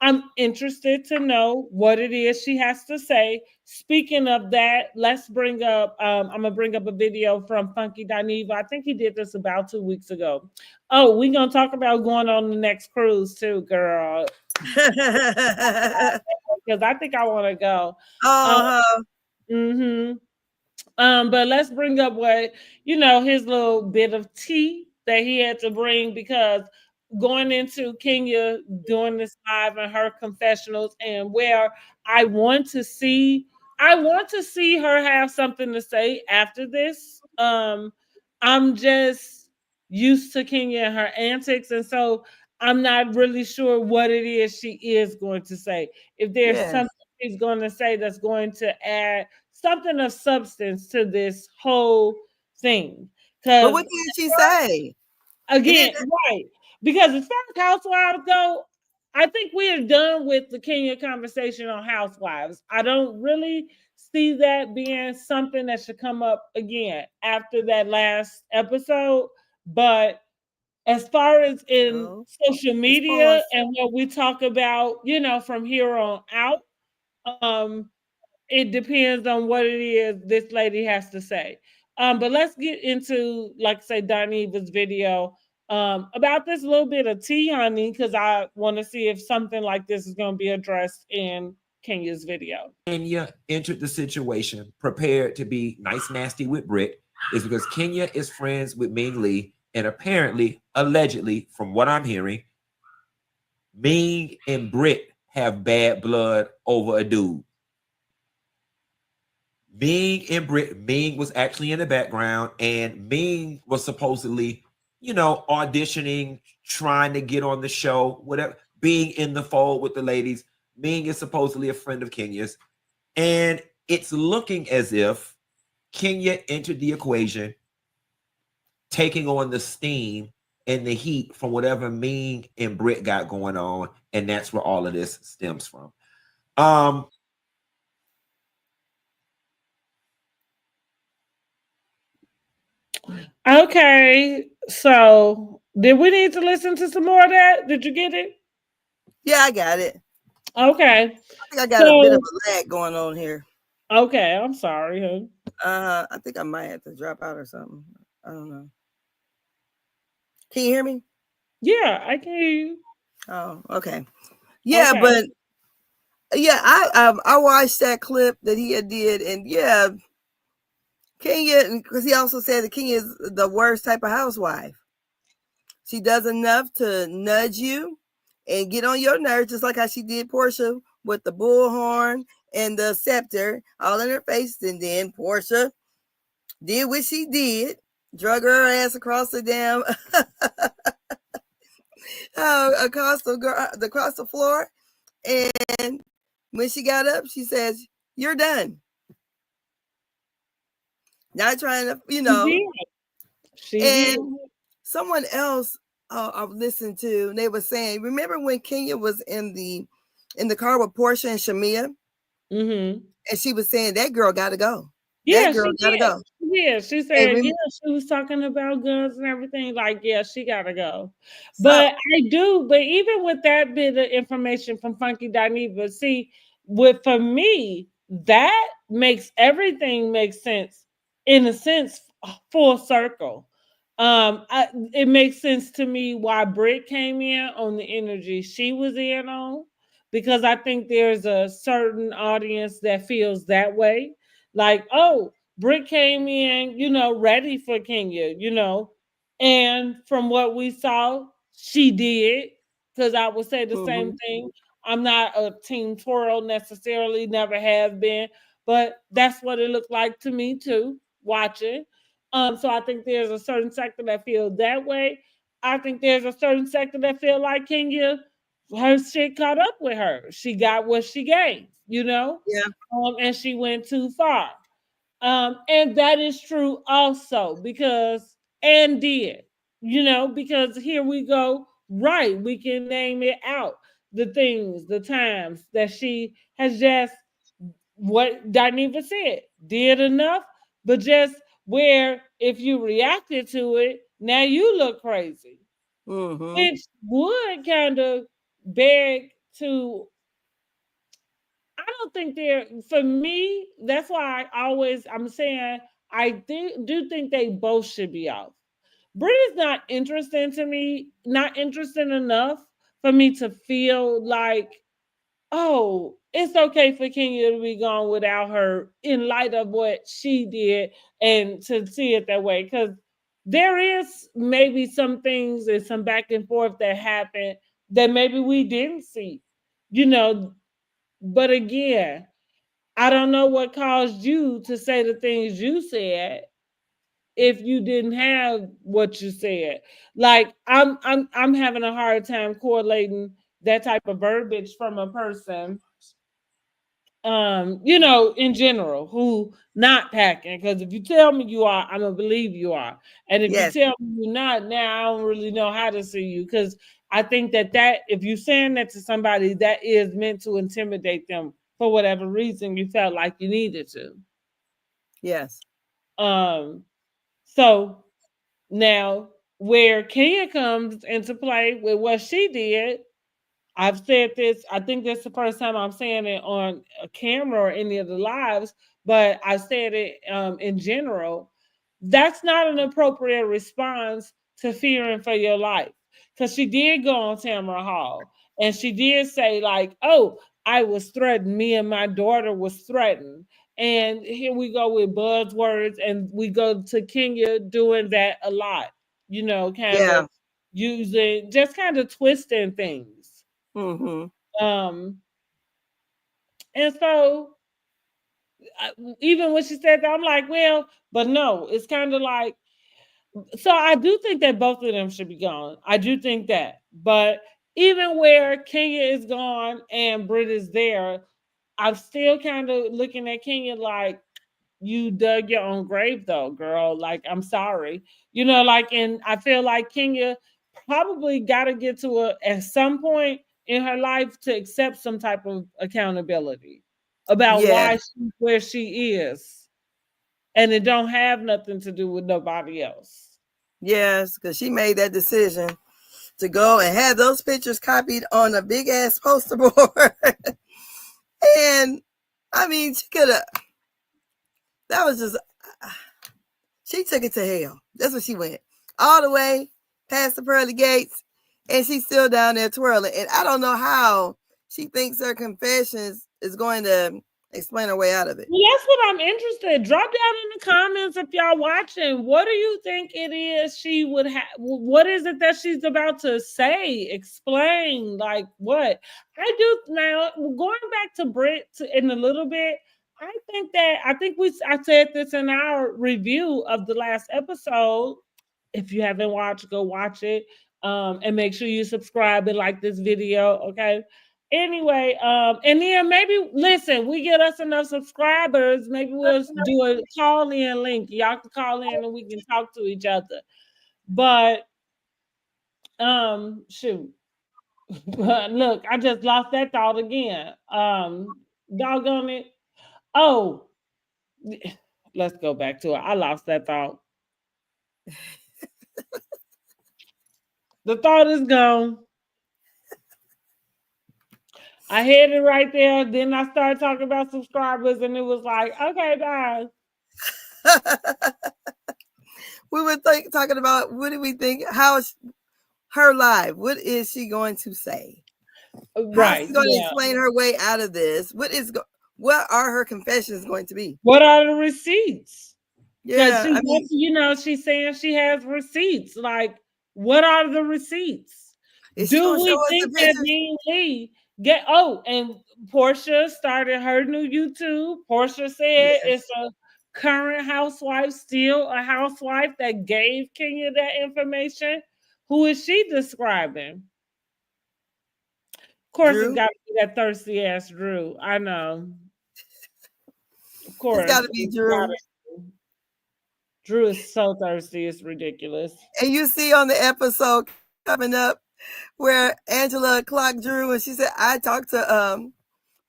I'm interested to know what it is she has to say. Speaking of that, let's bring up, I'm going to bring up a video from Funky Dineva. I think he did this about 2 weeks ago. Oh, we're going to talk about going on the next cruise too, girl. Because I think I want to go. But let's bring up what, his little bit of tea that he had to bring, because going into Kenya doing this live and her confessionals, and where I want to see her have something to say after this. I'm just used to Kenya and her antics, and so I'm not really sure what it is she is going to say. If there's something she's going to say that's going to add something of substance to this whole thing. But what did she say? Again, right. Because as far as Housewives go, I think we are done with the Kenya conversation on Housewives. I don't really see that being something that should come up again after that last episode. But as far as in social media and what we talk about, from here on out, it depends on what it is this lady has to say. But let's get into, like, say, Dineva's video about this little bit of tea, honey, because I want to see if something like this is going to be addressed in Kenya's video. Kenya entered the situation prepared to be nice, nasty with Britt is because Kenya is friends with Ming Lee, and apparently, allegedly, from what I'm hearing, Ming and Britt have bad blood over a dude. Ming and Britt, Ming was actually in the background, and Ming was supposedly, auditioning, trying to get on the show, whatever, being in the fold with the ladies. Ming is supposedly a friend of Kenya's, and it's looking as if Kenya entered the equation, taking on the steam and the heat from whatever Ming and Britt got going on, and that's where all of this stems from. Okay, so did we need to listen to some more of that? Did you get it? Yeah, I got it. Okay. I think I got a bit of a lag going on here. Okay, I'm sorry. I think I might have to drop out or something. I don't know. Can you hear me? Yeah, I can hear you. Oh, okay. Yeah, okay. But yeah, I watched that clip that he had did, and yeah, Kenya, because he also said that Kenya is the worst type of housewife. She does enough to nudge you and get on your nerves, just like how she did Portia with the bullhorn and the scepter all in her face. And then Portia did what she did, drug her ass across the damn across the floor. And when she got up, she says, "You're done." Not trying to, She did. Someone else I've listened to, they were saying, remember when Kenya was in the car with Portia and Shamia? Mm-hmm. And she was saying that girl got to go. Yeah, girl she gotta did. go. Yeah, she And said, rem- yeah, she was talking about guns and everything. Like, yeah, she gotta go. so But but even with that bit of information from Funky Dineva, see, for me, that makes everything make sense in a sense, full circle. It makes sense to me why Britt came in on the energy she was in on, because I think there's a certain audience that feels that way. Like, oh, Britt came in, ready for Kenya, and from what we saw, she did. Because I would say the same mhm. thing. I'm not a team twirl necessarily, never have been, but that's what it looked like to me too, watching. So I think there's a certain sector that feels that way. I think there's a certain sector that feel like Kenya, her shit caught up with her. She got what she gave, Yeah. and she went too far. And that is true also because and did, because here we go. Right, we can name it out. The things, the times that she has just what Dineva said, did enough, but just where if you reacted to it, now you look crazy. Mm-hmm. Which would kind of beg to I don't think they're for me. That's why I'm saying do think they both should be off. Brit is not interesting to me, not interesting enough for me to feel like, oh, it's okay for Kenya to be gone without her in light of what she did and to see it that way. Because there is maybe some things and some back and forth that happened that maybe we didn't see, you know. But again, I don't know what caused you to say the things you said if you didn't have what you said. Like I'm having a hard time correlating that type of verbiage from a person in general who not packing. Because if you tell me you are, I'm gonna believe you are. And if you Yes. tell me you're not, now I don't really know how to see you. Because I think that if you're saying that to somebody, that is meant to intimidate them for whatever reason you felt like you needed to. Yes. Um, so now where Kenya comes into play with what she did, I've said this, I think this is the first time I'm saying it on a camera or any of the lives, but I said it in general. That's not an appropriate response to fearing for your life. Because she did go on Tamara Hall and she did say, like, oh, I was threatened. Me and my daughter was threatened. And here we go with buzzwords, and we go to Kenya doing that a lot, kind Yeah. of using, just kind of twisting things. Mm-hmm. Um, and so even when she said that, I'm like, well, but no, it's kind of like, so I do think that both of them should be gone. I do think that. But even where Kenya is gone and Britt is there, I'm still kind of looking at Kenya like, you dug your own grave though, girl. Like, I'm sorry. And I feel like Kenya probably got to get to at some point in her life to accept some type of accountability about Yes. why she's where she is. And it don't have nothing to do with nobody else. Yes. Because she made that decision to go and have those pictures copied on a big ass poster board. And I mean, she could have. That was just. She took it to hell. That's what she went all the way past the pearly gates, and she's still down there twirling. And I don't know how she thinks her confessions is going to explain her way out of it. Well, that's what I'm interested. Drop down in the comments if y'all watching. What do you think it is she would have? What is it that she's about to say? Explain, like what? I do now. Going back to Britt in a little bit. I said this in our review of the last episode. If you haven't watched, go watch it. And make sure you subscribe and like this video. Okay. Anyway, and then maybe listen, we get us enough subscribers, maybe we'll do a call in link. Y'all can call in and we can talk to each other. But shoot. Look, I just lost that thought again. Doggone it. Oh, Let's go back to it. I lost that thought. The thought is gone. I had it right there. Then I started talking about subscribers, and it was like, okay, guys. We were talking about what do we think? How is her live? What is she going to say? Right. How's she going to explain her way out of this? What are her confessions going to be? What are the receipts? Yeah, she's saying she has receipts. Like, what are the receipts? Do we think that Dean Lee and Portia started her new YouTube. Portia said it's a current housewife, still a housewife that gave Kenya that information. Who is she describing? Of course, It's got to be that thirsty ass Drew. I know. Of course. It's got to be Drew. Drew is so thirsty, it's ridiculous. And you see on the episode coming up where Angela clocked Drew and she said, I talked to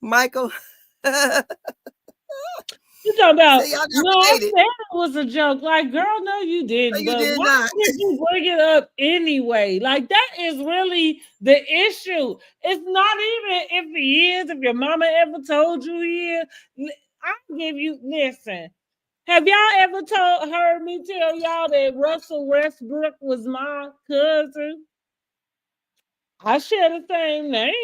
Michael. You talking about, no, I said it was a joke. Like, girl, no, you didn't. No, you did why not. did you bring it up anyway? Like, that is really the issue. It's not even if he is, if your mama ever told you he is. I'll give you, listen. Have y'all ever heard me tell y'all that Russell Westbrook was my cousin? I share the same name.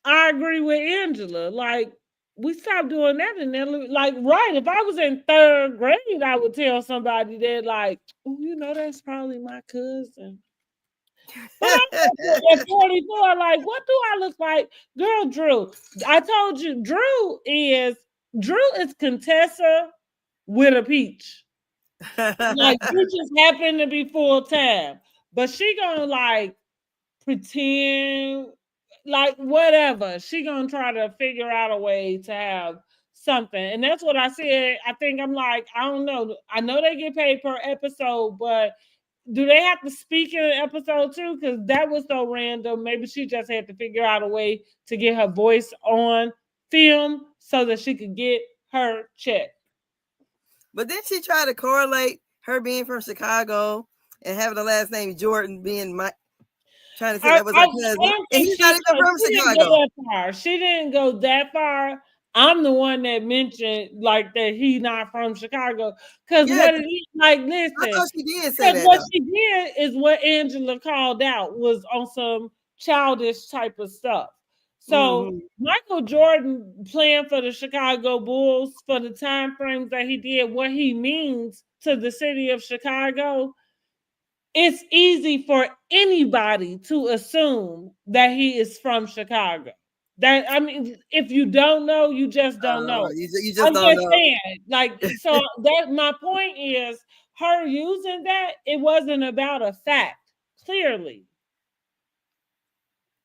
I agree with Angela. Like, we stopped doing that, and then, like, right, if I was in 3rd grade, I would tell somebody that, like, oh, that's probably my cousin. But I'm at 44, like, what do I look like? Girl, Drew. I told you, Drew is Contessa with a peach. Like, you just happen to be full time. But she gonna, like, pretend, like, whatever. She gonna try to figure out a way to have something. And that's what I said. I think I'm like, I don't know. I know they get paid per episode, but do they have to speak in an episode too? Because that was so random. Maybe she just had to figure out a way to get her voice on film so that she could get her check. But then she tried to correlate her being from Chicago and having the last name Jordan being trying to say that was her cousin. And he's not even from Chicago. She didn't go that far. I'm the one that mentioned like that he's not from Chicago. Because what it is, like, listen, I thought she did say that. What she did is what Angela called out was on some childish type of stuff. So Michael Jordan playing for the Chicago Bulls for the time frames that he did, what he means to the city of Chicago, it's easy for anybody to assume that he is from Chicago. That, I mean, if you don't know, you just don't know. You just don't know. Saying, like, so that my point is, her using that, it wasn't about a fact, clearly.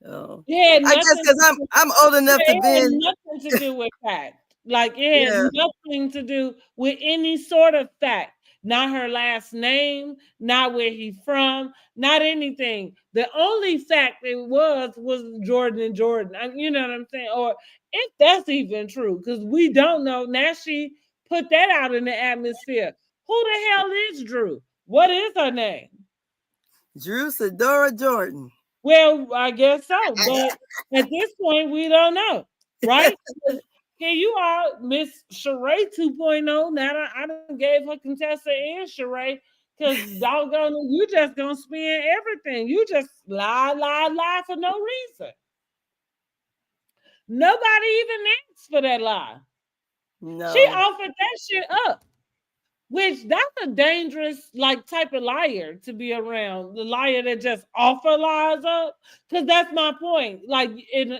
Oh, I guess because I'm old enough to be. It had nothing to do with fact. Like, it has nothing to do with any sort of fact. Not her last name, not where he's from, not anything. The only fact it was Jordan and Jordan. You know what I'm saying? Or if that's even true, because we don't know. Now she put that out in the atmosphere. Who the hell is Drew? What is her name? Drew Sidora Jordan. Well, I guess so. But at this point, we don't know, right? Here you are, Miss Sheree 2.0. Now I done gave her Contessa and Sheree, because doggone it, you just gonna spin everything. You just lie for no reason. Nobody even asked for that lie. No. She offered that shit up, which that's a dangerous type of liar to be around. The liar that just offer lies up, because that's my point. Like in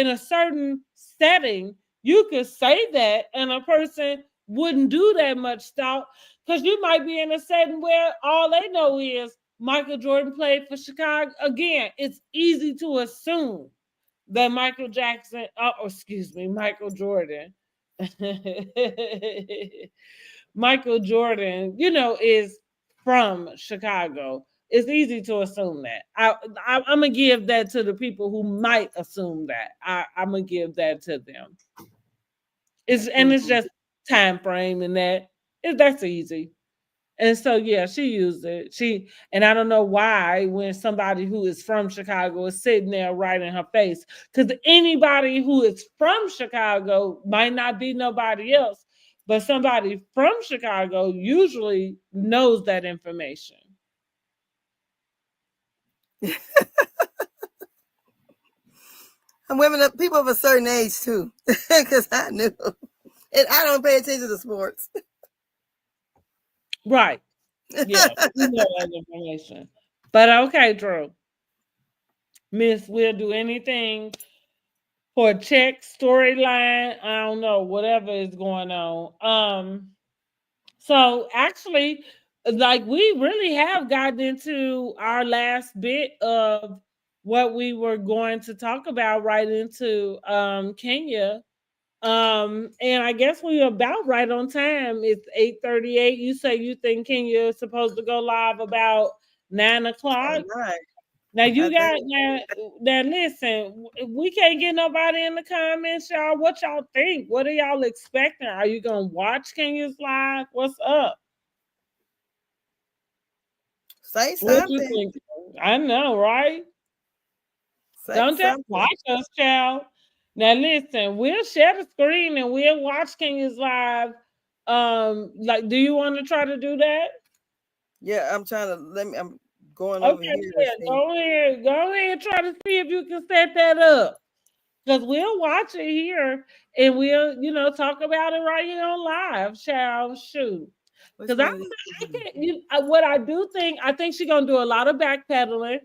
a certain setting, you could say that and a person wouldn't do that much thought, because you might be in a setting where all they know is Michael Jordan played for Chicago. Again, it's easy to assume that Michael Jordan Michael Jordan, is from Chicago. It's easy to assume that. I'm gonna give that to the people who might assume that. I'm gonna give that to them. It's just time frame and that's easy. And so yeah, she used it. And I don't know why when somebody who is from Chicago is sitting there right in her face. Because anybody who is from Chicago might not be nobody else, but somebody from Chicago usually knows that information. And women, people of a certain age too, because I knew, and I don't pay attention to sports. Right. Yeah, we know that information. But okay, Drew. Miss, we'll do anything for a check storyline. I don't know, whatever is going on. So actually, like we really have gotten into our last bit of what we were going to talk about right into Kenya. And I guess we're about right on time. It's 8:38. You say you think Kenya is supposed to go live about 9 o'clock. Right. Now you got now listen, we can't get nobody in the comments, y'all. What y'all think? What are y'all expecting? Are you gonna watch Kenya's live? What's up? Say What you something. think? I know, right? Say Don't just something. watch us, child. Now listen, we'll share the screen and we'll watch Kenya's live. Like, do you want to try to do that? Yeah, I'm trying to I'm going over Okay, here. to yeah, see. go ahead and try to see if you can set that up. Because we'll watch it here and we'll, talk about it right here on live, child. Shoot. Which Because one of these is it? what I do think, I think she's gonna do a lot of backpedaling.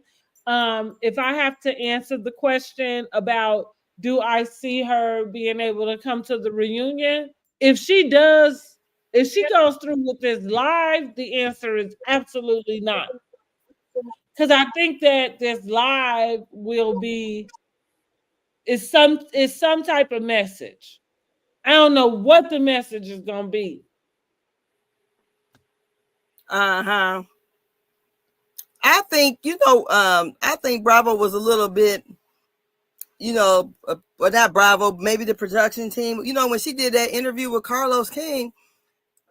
If I have to answer the question about do I see her being able to come to the reunion, if she goes through with this live, the answer is absolutely not. Because I think that this live will be is some type of message. I don't know what the message is gonna be. Uh-huh. I think, I think Bravo was a little bit, well, not Bravo, maybe the production team. When she did that interview with Carlos King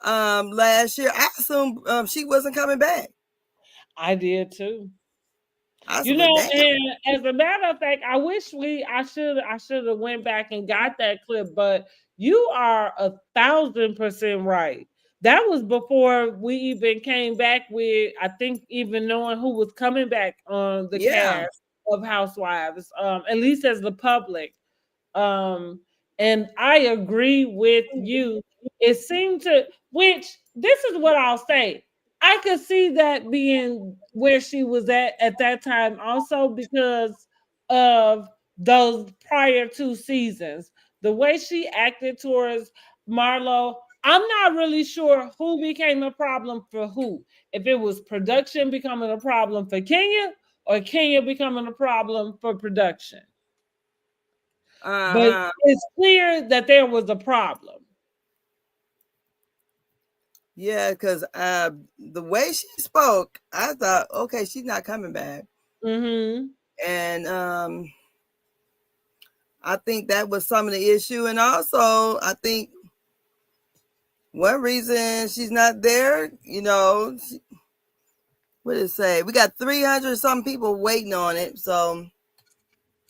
last year, I assumed she wasn't coming back. I did too. I You said, know, well, damn. and as a matter of fact, I wish I should have went back and got that clip, but you are 1,000% right. That was before we even came back with, I think, even knowing who was coming back on the Yeah. cast of Housewives, at least as the public. And I agree with you. It seemed to, which this is what I'll say. I could see that being where she was at that time also because of those prior 2 seasons. The way she acted towards Marlo, I'm not really sure who became a problem for who. If it was production becoming a problem for Kenya or Kenya becoming a problem for production. But it's clear that there was a problem. Yeah, because the way she spoke, I thought, okay, she's not coming back. Mm-hmm. And I think that was some of the issue. And also, I think one reason she's not there, what did it say? We got 300 some people waiting on it. So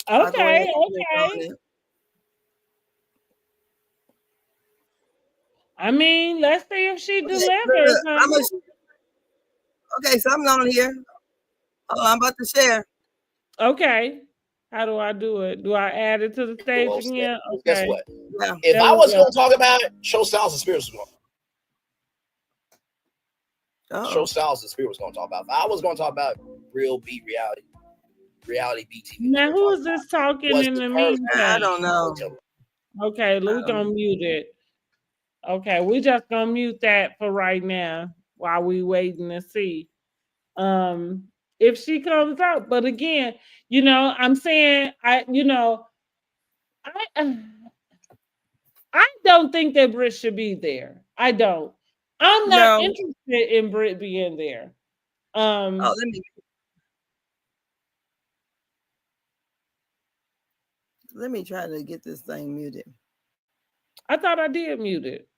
okay. I mean, let's see if she delivers. Okay, so I'm on here. Oh, I'm about to share. Okay. How do I do it? Do I add it to the stage again? Okay. Guess what? Yeah. If I was going to talk about it, Show Styles and Spirit was going. Show Styles and Spirit was going to talk about. If I was going to talk about real beat reality BTV. Now, who is this talking in the meantime? I don't know. Okay, we're going to mute it. Okay, we're just going to mute that for right now while we waiting to see if she comes out. But again, I'm saying, I don't think that Britt should be there. I don't. I'm not interested in Britt being there. Let me Let me try to get this thing muted. I thought I did mute it.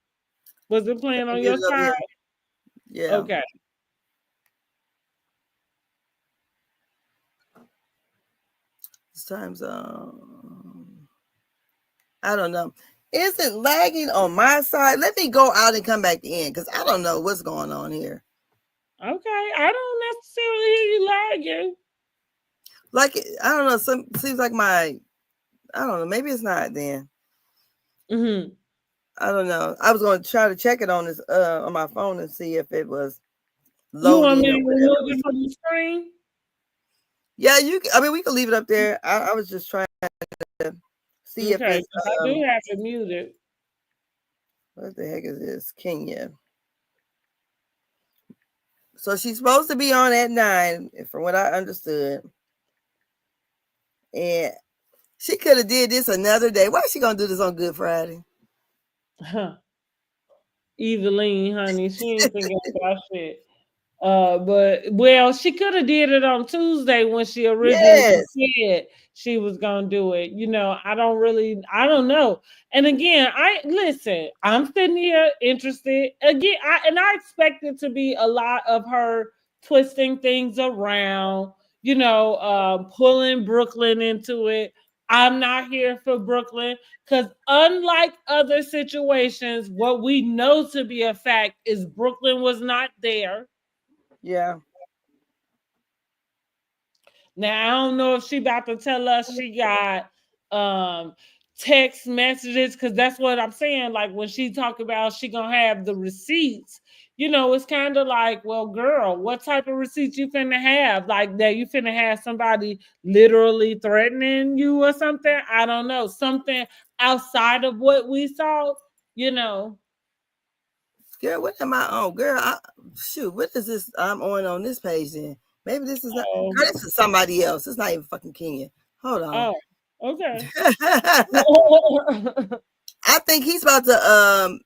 Was it playing on Mute your it up side? here. Yeah. Okay. This time's I don't know. Is it lagging on my side? Let me go out and come back in because I don't know what's going on here. Okay. I don't necessarily hear you lagging. Like I don't know. Seems like I don't know. Maybe it's not then. Mm-hmm. I don't know. I was going to try to check it on this on my phone and see if it was You want loading me or to whatever. remove it from the screen? Yeah, I mean, we can leave it up there. I was just trying to see if Okay. it's. I do have it muted. What the heck is this? Kenya. So she's supposed to be on at 9, from what I understood. And she could have did this another day. Why is she gonna do this on Good Friday? Huh. Eveline, honey, she ain't thinking about shit. But well, she could have did it on Tuesday when she originally said she was gonna do it. You know, I don't know. And again, I'm sitting here interested. Again, I expect it to be a lot of her twisting things around, pulling Brooklyn into it. I'm not here for Brooklyn because unlike other situations, what we know to be a fact is Brooklyn was not there. Yeah. Now I don't know if she about to tell us she got text messages, because that's what I'm saying. Like when she talk about she gonna have the receipts, it's kind of like, well, girl, what type of receipts you finna have? Like that you finna have somebody literally threatening you or something? I don't know. Something outside of what we saw, Girl, what am I on? Girl, shoot, what is this I'm on this page then? Maybe this is not. Girl, this is somebody else. It's not even fucking Kenya. Hold on. Oh, okay. I think he's about to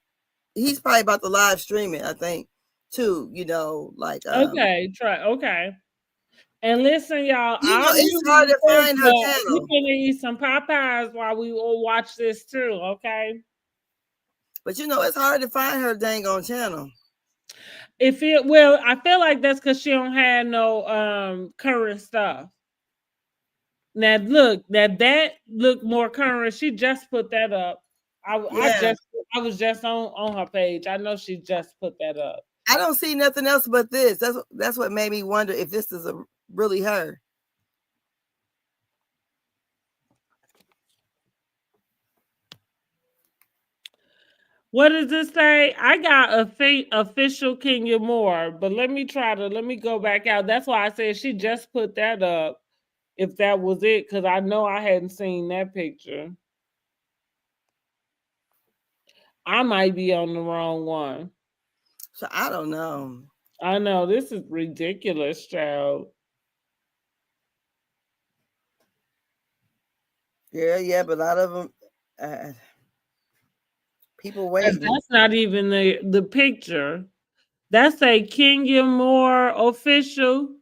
he's probably about to live stream it, I think, too, okay, okay. And listen, y'all, it's hard to find her channel. We're gonna eat some Popeyes while we all watch this too, okay? But it's hard to find her dang on channel. I feel like that's because she don't have no current stuff. Now look, that look more current. She just put that up. I was just on her page. I know she just put that up. I don't see nothing else but this. That's what made me wonder if this is really her. What does this say? I got official Kenya Moore, but let me go back out. That's why I said she just put that up. If that was it, because I know I hadn't seen that picture. I might be on the wrong one. So I don't know. I know this is ridiculous, child. Yeah, but a lot of them, people waiting. That's not even the picture. That's a Kenya Moore official.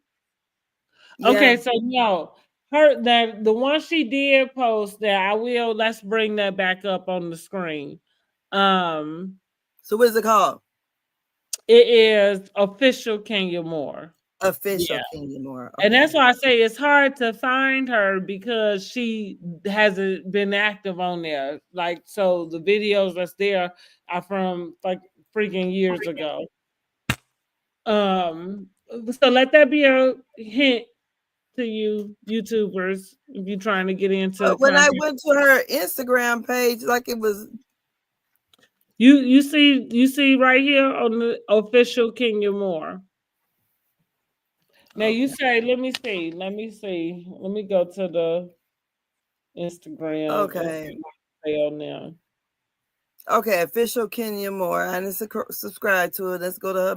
Yeah. Okay, so no, the one she did post that let's bring that back up on the screen. So what is it called? It is official Kenya Moore. Official Kenya Moore. Okay. And that's why I say it's hard to find her because she hasn't been active on there. Like, so the videos that's there are from like freaking years ago. So let that be a hint to you YouTubers if you're trying to get into when I went to her Instagram page, like it was you see right here on the official Kenya Moore. Now you say, let me see. Let me go to the Instagram. Okay. On there. Okay, official Kenya Moore. I didn't subscribe to it. Let's go to her.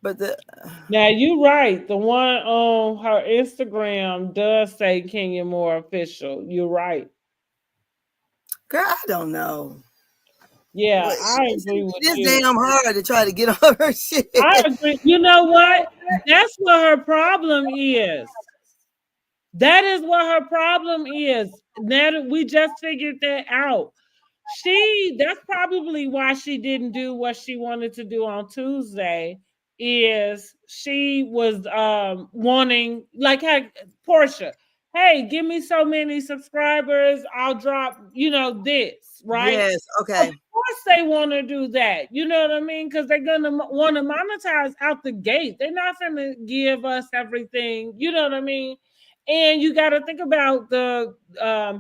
But now you're right. The one on her Instagram does say Kenya Moore official. You're right. Girl, I don't know. Yeah, Well, I agree with it's you. damn hard to try to get on her shit. I agree. You know what? That's what her problem is. That is what her problem is. Now that we just figured that out. That's probably why she didn't do what she wanted to do on Tuesday. Is she was wanting, like, hey, Portia, hey, give me so many subscribers, I'll drop, this, right? Yes. Okay. Of course they want to do that. You know what I mean? Because they're gonna want to monetize out the gate. They're not gonna give us everything. You know what I mean? And you got to think about the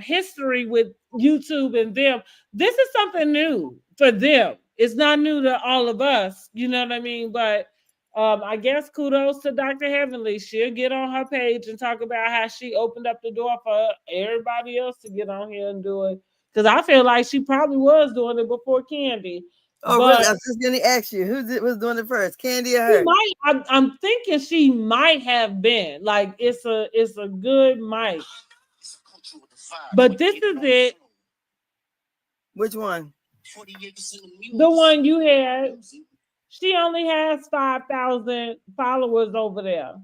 history with YouTube and them. This is something new for them. It's not new to all of us. You know what I mean? But I guess kudos to Dr. Heavenly. She'll get on her page and talk about how she opened up the door for everybody else to get on here and do it. Because I feel like she probably was doing it before Candy. Oh, but really? I was just going to ask you, was doing it first, Candy or she her? might. I'm thinking she might have been. Like, it's a good mic. But this is it. Which one? The one you had. She only has 5,000 followers over there.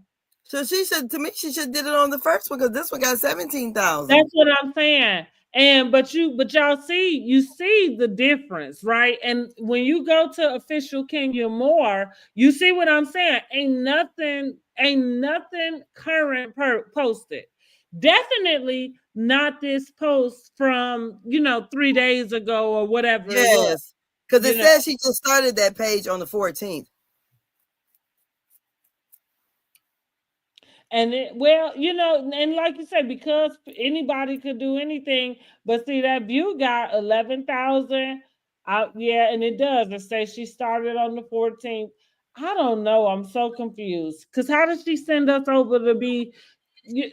So she should did it on the first one, because this one got 17,000. That's what I'm saying. But y'all you see the difference, right? And when you go to official Kenya Moore, you see what I'm saying. Ain't nothing current posted. Definitely not this post from 3 days ago or whatever. Yes, because it says she just started that page on the 14th. And and like you said, because anybody could do anything, but see, that view got 11,000 out. Yeah, and it does. It says she started on the 14th. I don't know. I'm so confused. Because how did she send us over to be?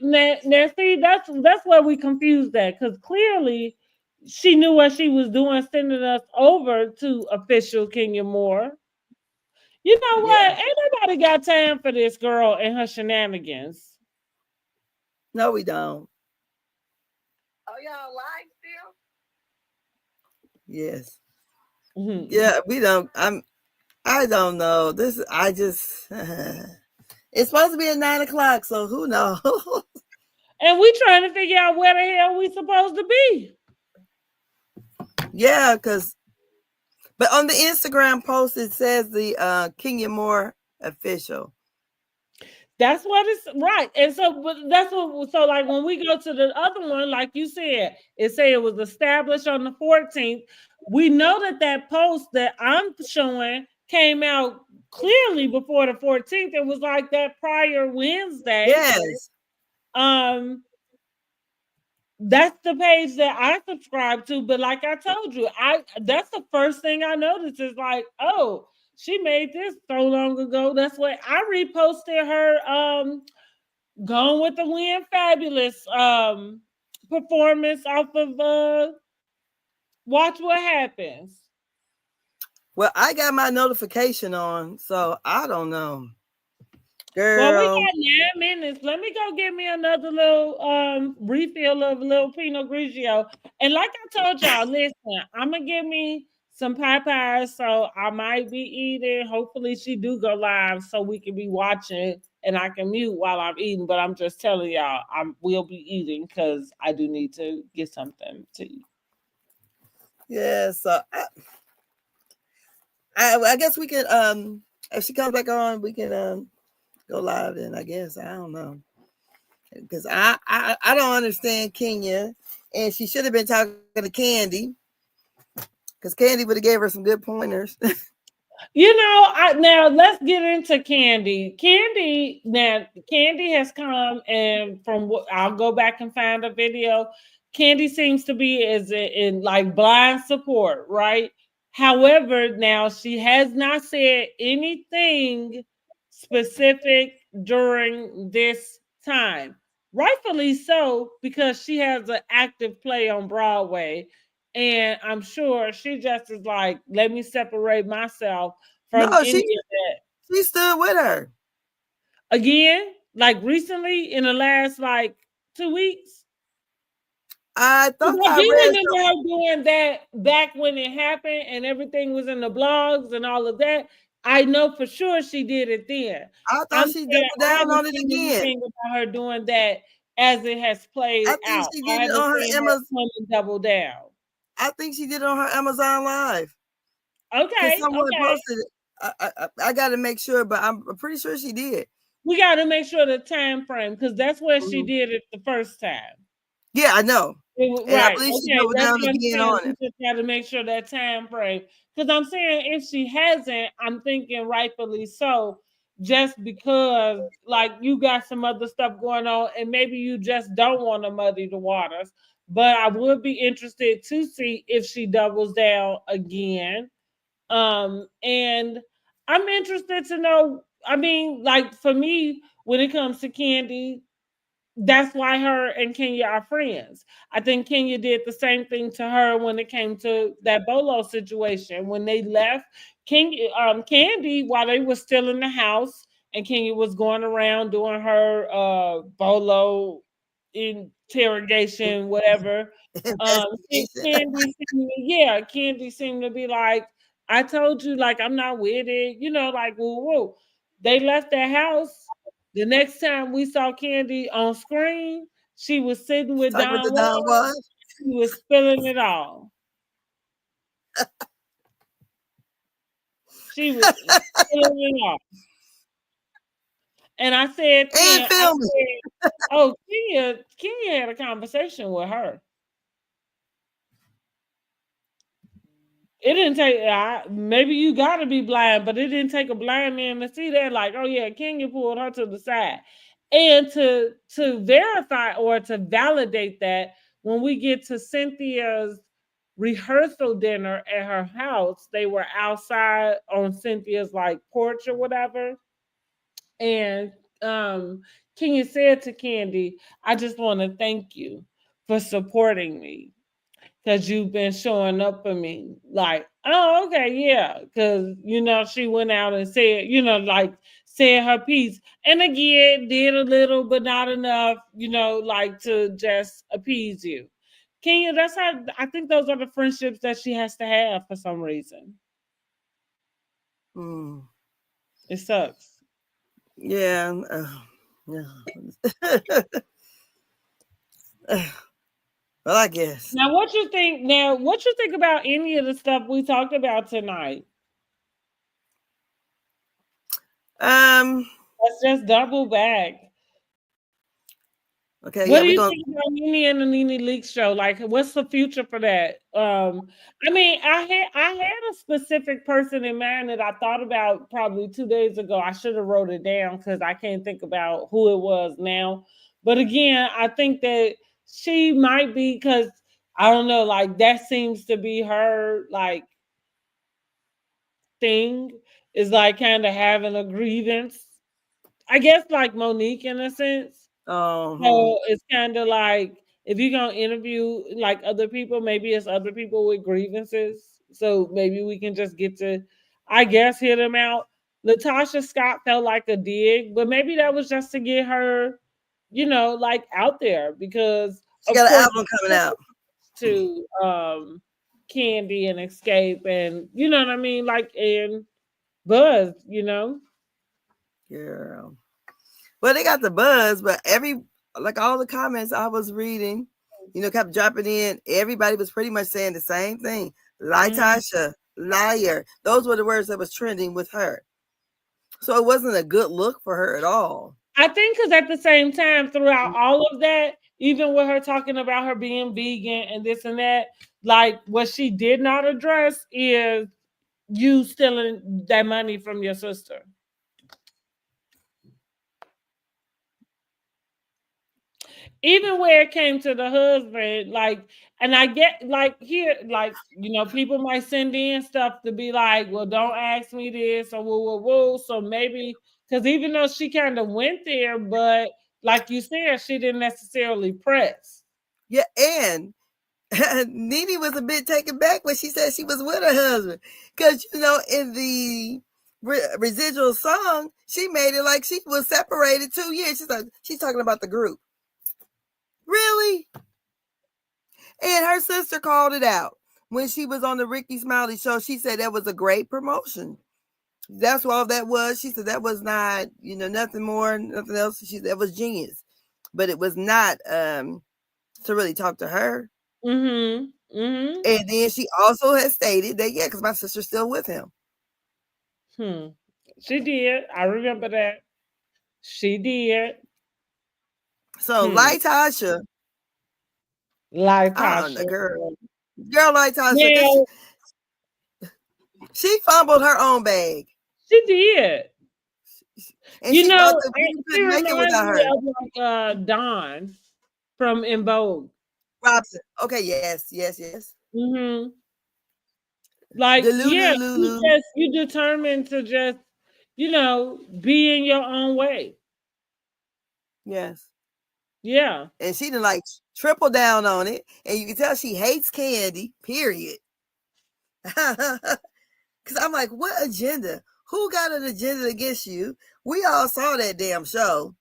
Now see, that's where we confused that. Because clearly she knew what she was doing, sending us over to official Kenya Moore. You know what? Ain't nobody got time for this girl and her shenanigans. No, we don't. Oh, y'all live still? Yes. Mm-hmm. Yeah, we don't. I don't know. It's supposed to be at 9 o'clock, so who knows? And we trying to figure out where the hell we supposed to be. Yeah, but on the Instagram post, it says the Kenya Moore official. That's what it's right. And so like when we go to the other one, like you said, it said it was established on the 14th. We know that post that I'm showing came out clearly before the 14th. It was like that prior Wednesday. Yes. That's the page that I subscribe to. But like I told you, that's the first thing I noticed is like, oh, she made this so long ago. That's what I reposted her Gone with the Wind Fabulous performance off of Watch What Happens. Well, I got my notification on, so I don't know. Girl. Well, we got 9 minutes. Let me go get me another little refill of little Pinot Grigio. And like I told y'all, listen, I'm gonna give me some Popeyes, so I might be eating. Hopefully, she do go live so we can be watching and I can mute while I'm eating. But I'm just telling y'all, I will be eating because I do need to get something to eat. Yeah, so I guess we can if she comes back on, we can go live then, I guess. I don't know. Because I don't understand Kenya. And she should have been talking to Candy. Because Candy would have gave her some good pointers. Now let's get into Candy. Candy has come, and from what I'll go back and find a video. Candy seems to be in like blind support, right? However, now she has not said anything specific during this time. Rightfully so, because she has an active play on Broadway. And I'm sure she just is like, let me separate myself from any of that. She stood with her. Again, like recently in the last like 2 weeks. I thought I I do read remember her doing that back when it happened and everything was in the blogs and all of that. I know for sure she did it then. I thought I'm she saying doubled I down haven't on it seen again. anything about her doing that as it has played I think out. she I did it haven't on her seen her Amazon. come and double down. I think she did it on her Amazon Live. Because Okay, someone okay. posted it. I got to make sure, but I'm pretty sure she did. We got to make sure the time frame because that's where she Mhm. did it the first time. Yeah, I know. And I Right. believe she Okay. doubled That's down what I'm again saying. on We it. just got to make sure that time frame. Because I'm saying if she hasn't, I'm thinking rightfully so. Just because, like, you got some other stuff going on, and maybe you just don't want to muddy the waters. But I would be interested to see if she doubles down again. And I'm interested to know. I mean, like for me, when it comes to Candy, that's why her and Kenya are friends. I think Kenya did the same thing to her when it came to that Bolo situation. When they left, Candy, while they were still in the house, and Kenya was going around doing her Bolo interrogation, whatever. Investigation. Candy seemed to be like, I told you, like, I'm not with it, like, whoa. They left their house. The next time we saw Candy on screen, she was sitting with Talk with the Don Don Juan. Juan. She was spilling it all. She was spilling it all. And I said And then, filming. oh, Kenya had a conversation with her. It didn't take, maybe you got to be blind, but it didn't take a blind man to see that. Like, oh yeah, Kenya pulled her to the side. And to verify or to validate that, when we get to Cynthia's rehearsal dinner at her house, they were outside on Cynthia's like porch or whatever. And Kenya said to Candy, I just want to thank you for supporting me, because you've been showing up for me. Like, oh, okay, yeah. Because, she went out and said, said her piece. And again, did a little, but not enough, like to just appease you. Kenya, that's how, I think those are the friendships that she has to have for some reason. It sucks. Yeah. Well, I guess. Now, what you think about any of the stuff we talked about tonight? Let's just double back. Okay. What Yeah, do we're you going think about Nene and the Nene Leakes show? Like, what's the future for that? I mean, I had a specific person in mind that I thought about probably 2 days ago. I should have wrote it down because I can't think about who it was now. But again, I think that she might be, because I don't know, like that seems to be her like thing, is like kind of having a grievance. I guess like Monique in a sense. So it's kind of like, if you're gonna interview like other people, maybe it's other people with grievances. So maybe we can just get to, I guess, hear them out. Latasha Scott felt like a dig, but maybe that was just to get her, like out there, because she of got an course album coming out. to Candy and Escape, and you know what I mean, like, and Buzz, Girl. Well, they got the buzz, but all the comments I was reading, kept dropping in. Everybody was pretty much saying the same thing. Latasha, liar. Those were the words that was trending with her. So it wasn't a good look for her at all. I think because at the same time, throughout all of that, even with her talking about her being vegan and this and that, like what she did not address is you stealing that money from your sister. Even where it came to the husband, like, and I get like here, like, people might send in stuff to be like, well, don't ask me this or whoa. So maybe, because even though she kind of went there, but like you said, she didn't necessarily press. Yeah, and Nene was a bit taken back when she said she was with her husband. Because, in the residual song, she made it like she was separated 2 years. She's talking about the group. Really? And her sister called it out when she was on the Ricky Smiley show. She said that was a great promotion. That's all that was. She said that was not, nothing more, nothing else. She said that was genius, but it was not to really talk to her. Mm-hmm. Mm-hmm. And then she also has stated that, because my sister's still with him. She did. I remember that. She did. So like Tasha. Like Tasha. Tasha. Girl like Tasha. Now, she fumbled her own bag. She did. And she thought that she couldn't make it without her. Of like Dawn from En Vogue. Robson. Okay, yes. Mm-hmm. Like, you determined to just, be in your own way. Yes. Yeah. And she didn't like triple down on it. And you can tell she hates Kandi, period. Because I'm like, what agenda? Who got an agenda against you? We all saw that damn show.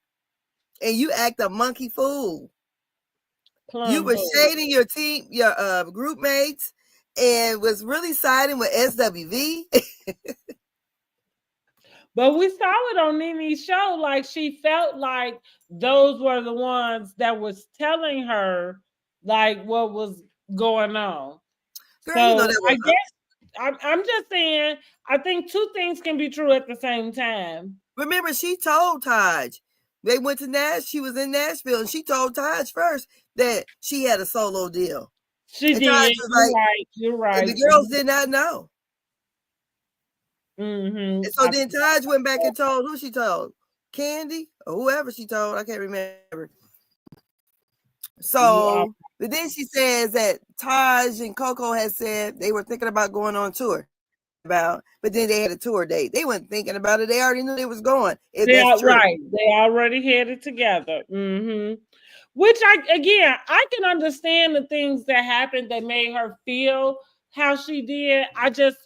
And you act a monkey fool. You were shading your team, your group mates, and was really siding with SWV. But we saw it on Nene's show. Like, she felt like those were the ones that was telling her, like, what was going on. Girl, so I guess I'm just saying, I think two things can be true at the same time. Remember, she told Taj. They went to she was in Nashville, and she told Taj first that she had a solo deal. She and did. Taj was You're right. And the girls did not know. Mm-hmm. And so then Taj went back and told who she told? Kandi or whoever she told. I can't remember. So, but then she says that Taj and Coco had said they were thinking about going on tour. But then they had a tour date. They weren't thinking about it. They already knew they was going. That's true. Right. They already had it together. Mm-hmm. Which I can understand the things that happened that made her feel how she did. I just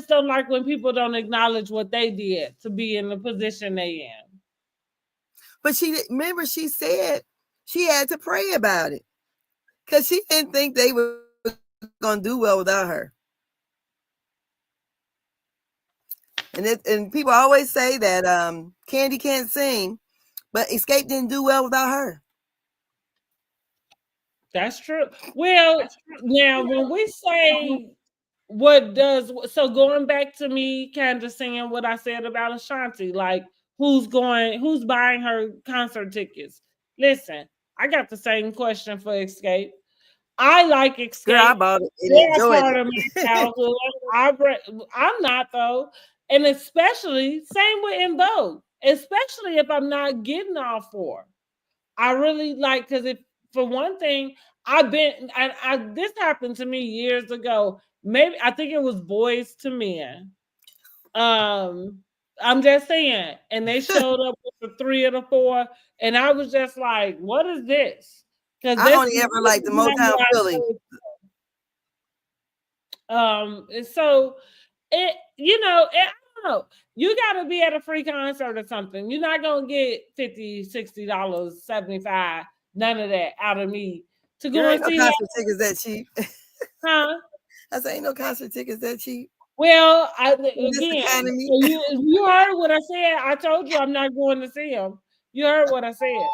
don't like when people don't acknowledge what they did to be in the position they in. But she said she had to pray about it because she didn't think they were going to do well without her. And people always say that Kandi can't sing, but Xscape didn't do well without her. That's true. Well, now when we say going back to me kind of saying what I said about Ashanti, like who's buying her concert tickets? Listen, I got the same question for Xscape. I like Xscape. Girl, I bought it. They're part of my childhood. I'm not though. And especially, same with En Vogue, especially if I'm not getting all four. I really like, because if, for one thing, this happened to me years ago. Maybe, I think it was Boys to Men. I'm just saying. And they showed up with the 3 of the 4. And I was just like, what is this? Because I only ever liked the Motown Philly. So I don't know. You got to be at a free concert or something. You're not going to get $50, $60, $75, none of that out of me to go and see no concert tickets that cheap. Huh? I say ain't no concert tickets that cheap. Well, you heard what I said. I told you I'm not going to see them. You heard what I said.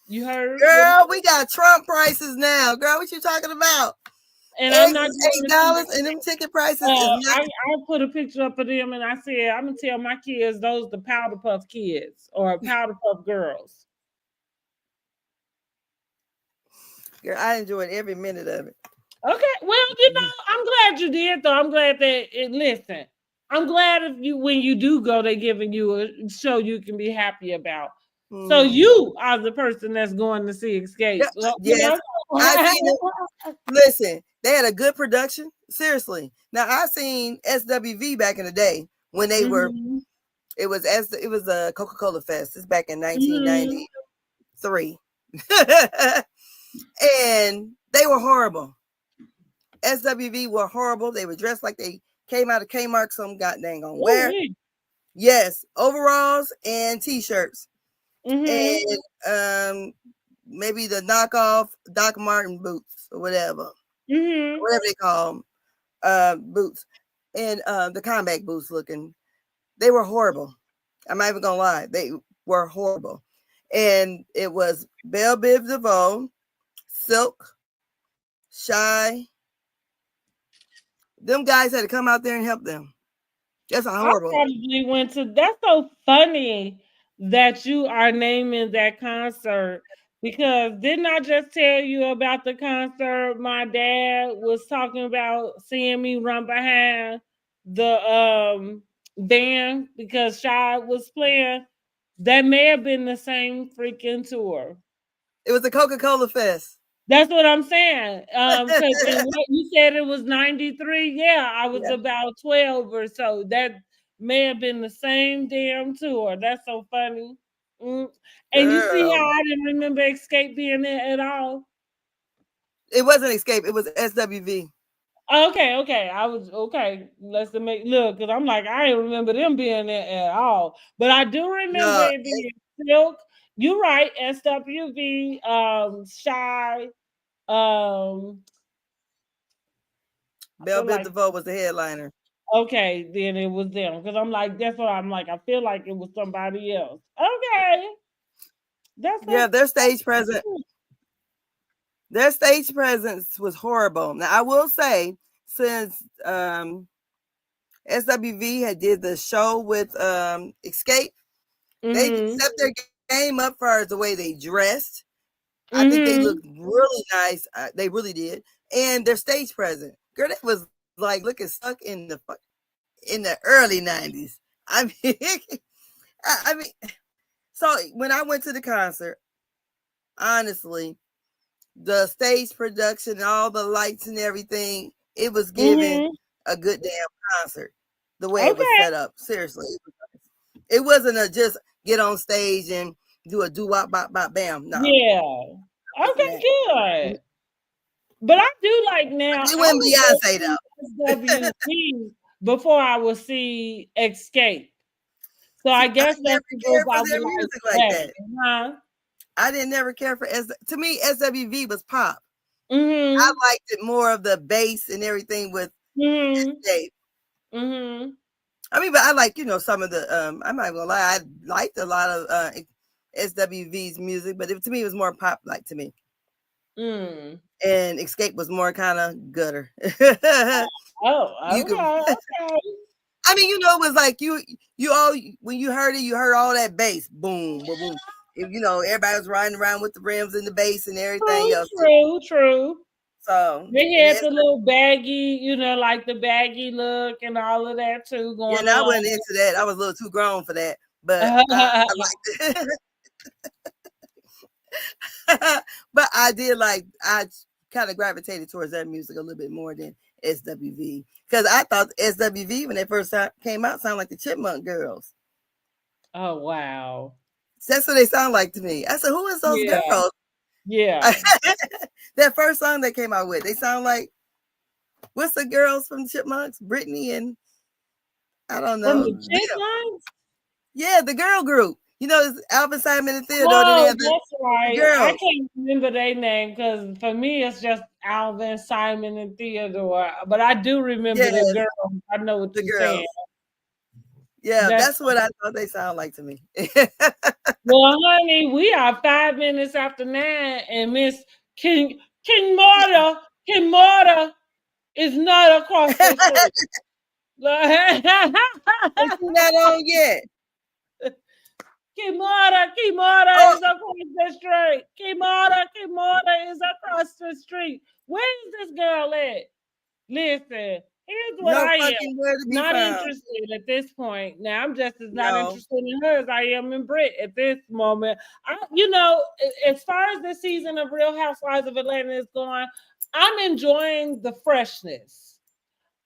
You heard? Girl, we got Trump prices now. Girl, what you talking about? And I'm not $8 and them ticket prices. I put a picture up of them and I said, I'm gonna tell my kids those the Powder Puff kids or Powder Puff girls. Girl, I enjoyed every minute of it. Okay, well, I'm glad you did though. I'm glad listen. I'm glad when you do go, they're giving you a show you can be happy about. So you are the person that's going to see Xscape. Yes. Listen, they had a good production. Seriously. Now I seen SWV back in the day when they were. It was a Coca-Cola Fest. It's back in 1993, and they were horrible. SWV were horrible. They were dressed like they came out of Kmart. Some god dang on wear. Yes, overalls and t-shirts. And maybe the knockoff Doc Martin boots or whatever, whatever they call them, boots, and the combat boots looking. They were horrible. I'm not even gonna lie, they were horrible. And it was Belle Biv DeVoe, Silk, Shy. Them guys had to come out there and help them. That's a horrible. I probably went to. That's so funny that you are naming that concert, because didn't I just tell you about the concert my dad was talking about, seeing me run behind the band because Shy was playing? That may have been the same freaking tour. It was the Coca-Cola Fest. That's what I'm saying. Because you said it was 93. Yeah, I was about 12 or so. That may have been the same damn tour. That's so funny. And you see how I didn't remember Escape being there at all? It wasn't Escape. It was SWV. Okay. I was okay. Let's make look, because I'm like, I didn't remember them being there at all. But I do remember it being Silk. You're right, SWV, Shy, Belle Biv DeVoe was the headliner. Okay, then it was them, because I'm like, that's what I'm like. I feel like it was somebody else. Okay, that's their stage presence. Their stage presence was horrible. Now I will say, since SWV had did the show with Escape, they stepped their game up for the way they dressed. I think they looked really nice. They really did, and their stage presence, girl, that was like looking stuck in the early 90s. I mean, so when I went to the concert, honestly, the stage production and all the lights and everything, it was giving a good damn concert. The way it was set up, seriously, it wasn't a just get on stage and do a doo-wop bop bop bam. No. Yeah. Okay, good. But I do like now. You wouldn't Beyonce though. SWV before I would see Escape. So I guess that's the group I would music like that. Huh? I didn't never care for to me, SWV was pop. I liked it more of the bass and everything with Escape. I mean, but I like, some of the I'm not gonna lie, I liked a lot of SWV's music, but to me it was more pop like to me. And Escape was more kind of gutter. Okay. I mean, it was like you all, when you heard it, you heard all that bass, boom, boom, boom. Everybody was riding around with the rims and the bass and everything else. True. So they had the little baggy, like the baggy look and all of that too going on. I wasn't into that. I was a little too grown for that, but I liked it. But I kind of gravitated towards that music a little bit more than SWV, because I thought SWV when they first came out sounded like the Chipmunk Girls. Oh wow, that's what they sound like to me. I said, who is those girls? Yeah. That first song they came out with, they sound like, what's the girls from Chipmunks? Brittany and I don't know. From the Chipmunks? Yeah, the girl group. It's Alvin, Simon, and Theodore. Oh, that's right. Girls. I can't remember their name, because for me it's just Alvin, Simon, and Theodore. But I do remember the girls. I know what you're saying. Yeah, that's what I thought they sound like to me. Well, honey, we are 5 minutes after 9, and Miss King Marta is not across the street. She's not on yet. Kimara is across the street. Kimara is across the street. Where is this girl at? Listen. Here's what I am not interested at this point. Now I'm just as not interested in her as I am in Britt at this moment. As far as the season of Real Housewives of Atlanta is going, I'm enjoying the freshness.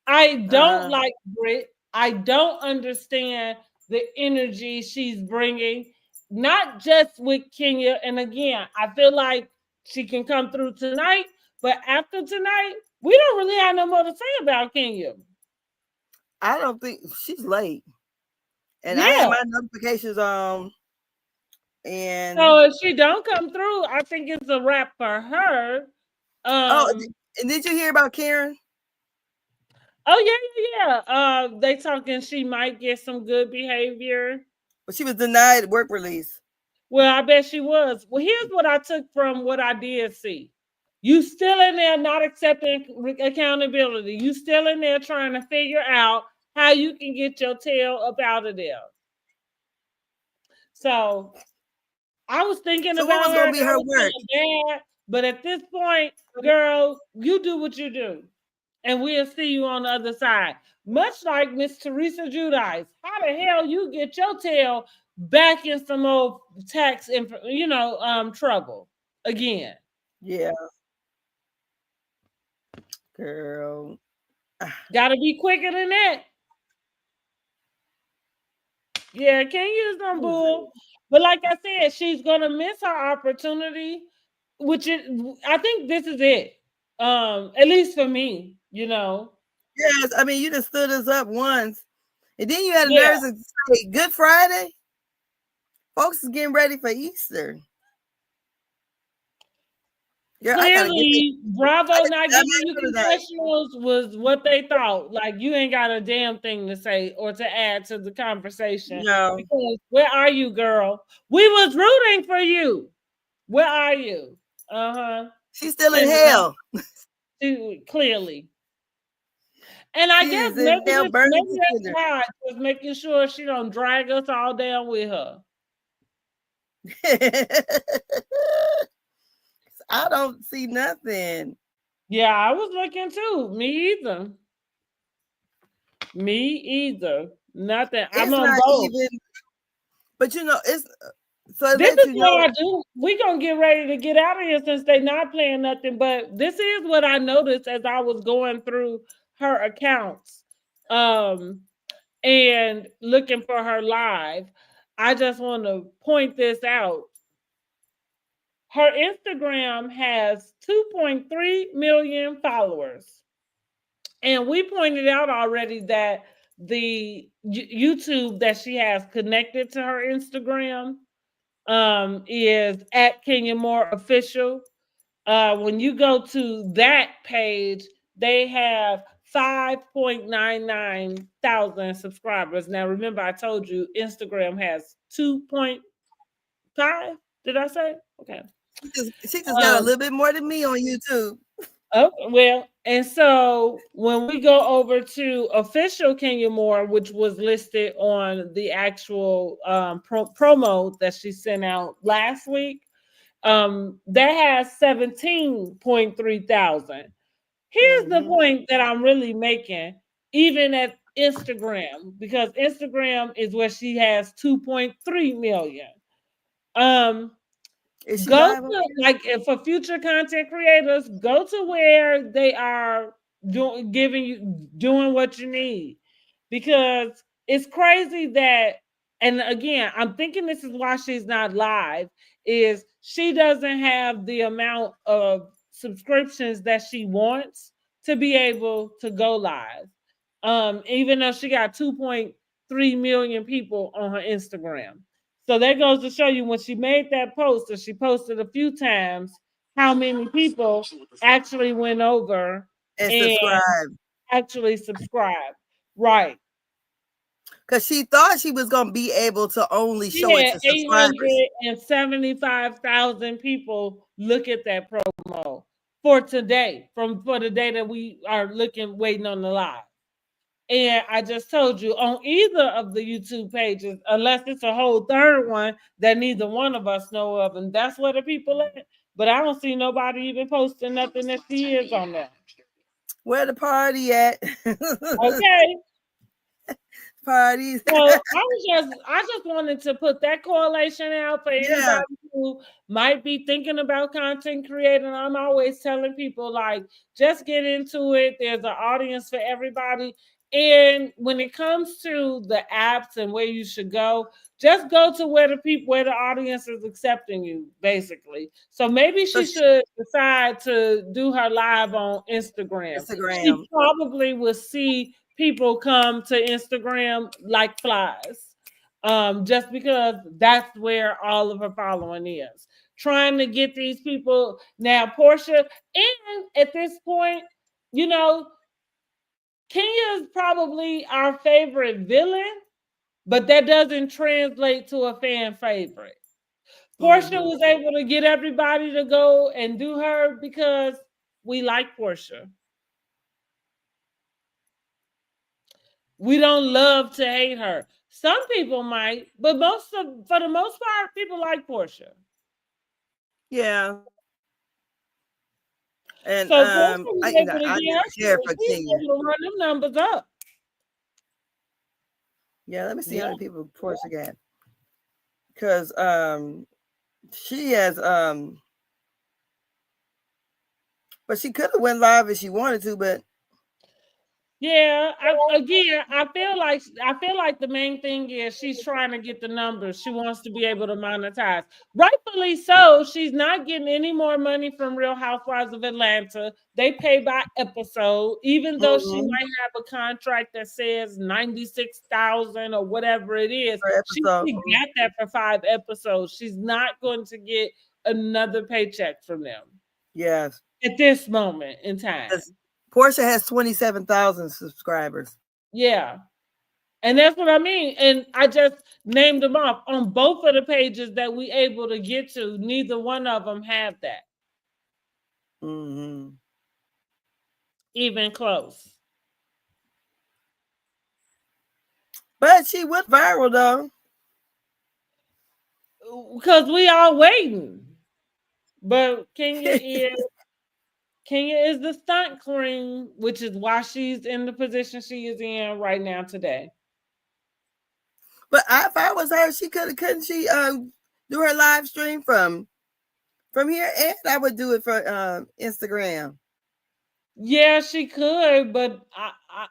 I don't like Britt. I don't understand the energy she's bringing, not just with Kenya. And again, I feel like she can come through tonight, but after tonight, we don't really have no more to say about Kenya. I don't think she's late. And I had my notifications on And So if she don't come through, I think it's a wrap for her. and did you hear about Karen? Yeah. They talking she might get some good behavior. But she was denied work release. Well, I bet she was. Well, here's what I took from what I did see. You still in there not accepting accountability. You still in there trying to figure out how you can get your tail up out of there. So I was thinking So about what was her. gonna be her work? Bad, but at this point, girl, you do what you do. And we'll see you on the other side. Much like Miss Teresa Giudice. How the hell you get your tail back in some old tax, trouble again? Yeah, girl. Got to be quicker than that. Yeah, can't use no bull. But like I said, she's gonna miss her opportunity, which is, I think this is it. At least for me, Yes, I mean you just stood us up once, and then you had the nerves to say Good Friday. Folks is getting ready for Easter. Girl, Clearly, Bravo not giving you confessionals was what they thought. Like you ain't got a damn thing to say or to add to the conversation. No. Because where are you, girl? We was rooting for you. Where are you? She's still in hell. Clearly. And I guess maybe that's why, just making sure she don't drag us all down with her. I don't see nothing. Yeah, I was looking too. Me either. Nothing. It's I'm on not both. even. But it's. So this is what I do. We're going to get ready to get out of here since they're not playing nothing. But this is what I noticed as I was going through her accounts and looking for her live. I just want to point this out. Her Instagram has 2.3 million followers. And we pointed out already that the YouTube that she has connected to her Instagram is at Kenya Moore Official. When you go to that page, they have 5.99 thousand subscribers. Now, remember, I told you Instagram has 2.5. Did I say? Okay. She just got a little bit more than me on YouTube. Okay, well, and so when we go over to official Kenya Moore, which was listed on the actual promo that she sent out last week, that has 17.3 thousand. Here's the point that I'm really making, even at Instagram, because Instagram is where she has 2.3 million. Go to, for future content creators, go to where they are doing what you need, because it's crazy that, and again, I'm thinking this is why she's not live, is she doesn't have the amount of subscriptions that she wants to be able to go live. Even though she got 2.3 million people on her Instagram. So that goes to show you when she made that post, and she posted a few times, how many people actually went over and actually subscribed. Right. Because she thought she was going to be able to only show it to subscribers. 875,000 people look at that promo for today, for the day that we are waiting on the live. And I just told you, on either of the YouTube pages, unless it's a whole third one that neither one of us know of, and that's where the people at. But I don't see nobody even posting nothing that she is on there. Where the party at? Okay. Parties. So I just wanted to put that correlation out for anybody who might be thinking about content creating. I'm always telling people, like, just get into it. There's an audience for everybody. And when it comes to the apps and where you should go, just go to where the audience is accepting you, basically. So maybe she should decide to do her live on Instagram. She probably will see people come to Instagram like flies. just because that's where all of her following is. Trying to get these people now, Portia, and at this point, you know, Kenya is probably our favorite villain, but that doesn't translate to a fan favorite. Portia was able to get everybody to go and do her because we like Portia. We don't love to hate her. Some people might, but for the most part, people like Portia. Yeah. And So Portia was able to I get her care for she's Kenya. able to run them numbers up. Yeah, let me see how Yeah. many people Portia got. Because she has but she could have went live if she wanted to, but Yeah, I feel like the main thing is she's trying to get the numbers. She wants to be able to monetize. Rightfully so. She's not getting any more money from Real Housewives of Atlanta. They pay by episode, even though she might have a contract that says 96,000 or whatever it is. She got that for 5 episodes. She's not going to get another paycheck from them. yes. At this moment in time. Portia has 27,000 subscribers. Yeah. And that's what I mean. And I just named them off on both of the pages that we able to get to. Neither one of them have that. Mm-hmm. Even close. But she went viral though. Because we all waiting. But Kenya is the stunt queen, which is why she's in the position she is in right now today. But if I was her, couldn't she do her live stream from here, and I would do it for Instagram. Yeah, she could, but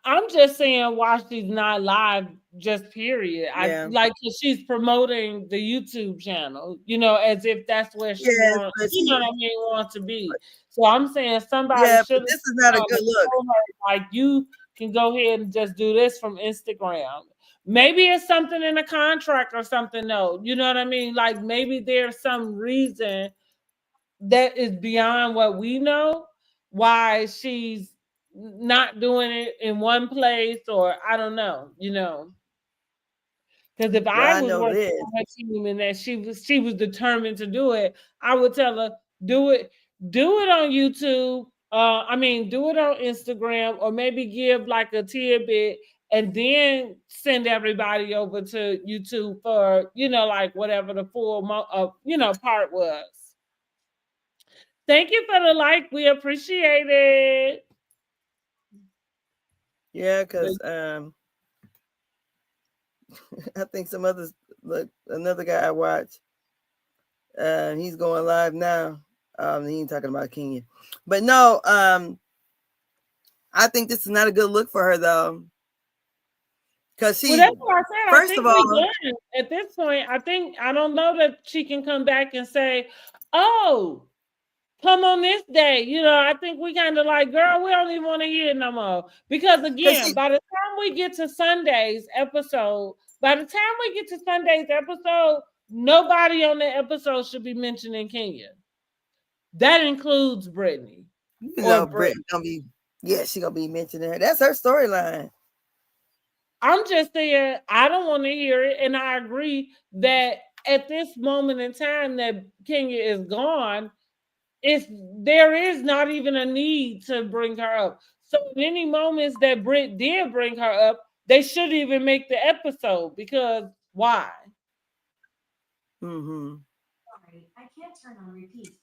I'm just saying why she's not live, just period. Yeah. I like she's promoting the YouTube channel, you know, as if that's where she wants, you know what I mean, wants to be. So I'm saying somebody should. This is not a good look. Like you can go ahead and just do this from Instagram. Maybe it's something in a contract or something, though. You know what I mean? Like maybe there's some reason that is beyond what we know why she's not doing it in one place, or I don't know, you know. Because if I was working on her team and that she was determined to do it, I would tell her, do it on YouTube. Do it on Instagram, or maybe give like a tidbit and then send everybody over to YouTube for, you know, like whatever the full part was. Thank you for the like. We appreciate it. Yeah, because I think some others, look, another guy I watch, he's going live now. He ain't talking about Kenya. But no, I think this is not a good look for her though. Because she, that's what I said. First of all, at this point, I don't know that she can come back and say, oh, come on this day. You know, I think we kind of like, girl, we don't even want to hear it no more. Because again, by the time we get to Sunday's episode, nobody on the episode should be mentioning Kenya. That includes Brittany. You know, Brittany gonna be, she's gonna be mentioning her. That's her storyline. I'm just saying, I don't want to hear it. And I agree that at this moment in time that Kenya is gone, there is not even a need to bring her up. So in any moments that Britt did bring her up, they shouldn't even make the episode, because why? Mm-hmm. Sorry, I can't turn on repeat.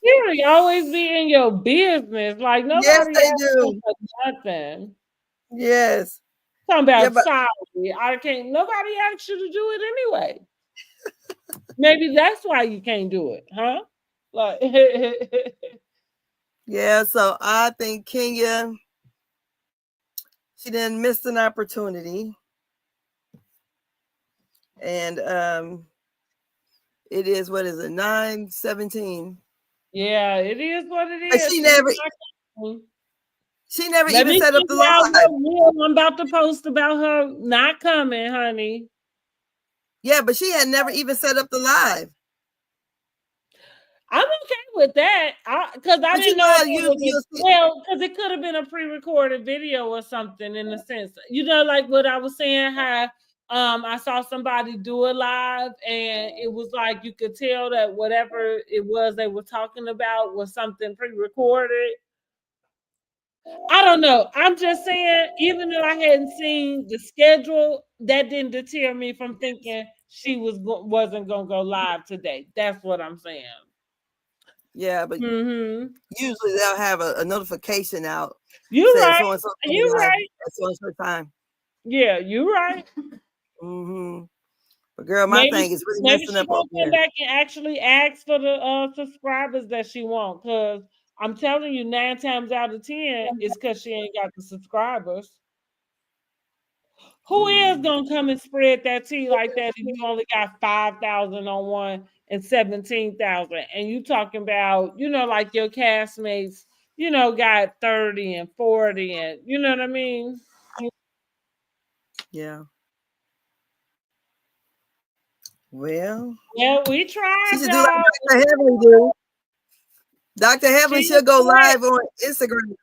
Siri always be in your business. Like nobody yes, they do. Nothing. Yes. Talking about sorry. I can't. Nobody asked you to do it anyway. Maybe that's why you can't do it, huh? Like yeah, so I think Kenya, she didn't miss an opportunity. And it is, what is it, 9:17? Yeah, it is what it is. But she never, She never Let even me set up the figure out live. what reel I'm about to post about her not coming, honey. Yeah, but she had never even set up the live. I'm okay with that. Because I But didn't you know know how if it usually was you'll see. well, because it could have been a pre-recorded video or something in a sense. You know, like what I was saying, how I saw somebody do a live and it was like you could tell that whatever it was they were talking about was something pre-recorded. I don't know. I'm just saying, even though I hadn't seen the schedule, that didn't deter me from thinking she wasn't gonna go live today. That's what I'm saying. Yeah, but Mm-hmm. usually they'll have a notification out You saying right. so and so You live right. at so and so time. Yeah, you right. Mm-hmm. But girl, my thing is really Maybe messing she up over gonna come here. back and actually ask for the subscribers that she wants. Cause I'm telling you, 9 times out of 10, it's because she ain't got the subscribers. Who is gonna come and spread that tea like that if you only got 5,000 on one and 17,000? And you talking about, you know, like your castmates, you know, got 30 and 40 and you know what I mean? Yeah. Well, we she tried, should do like y'all. Dr. Heavenly do. Dr. Heavenly She should go was right. live on Instagram.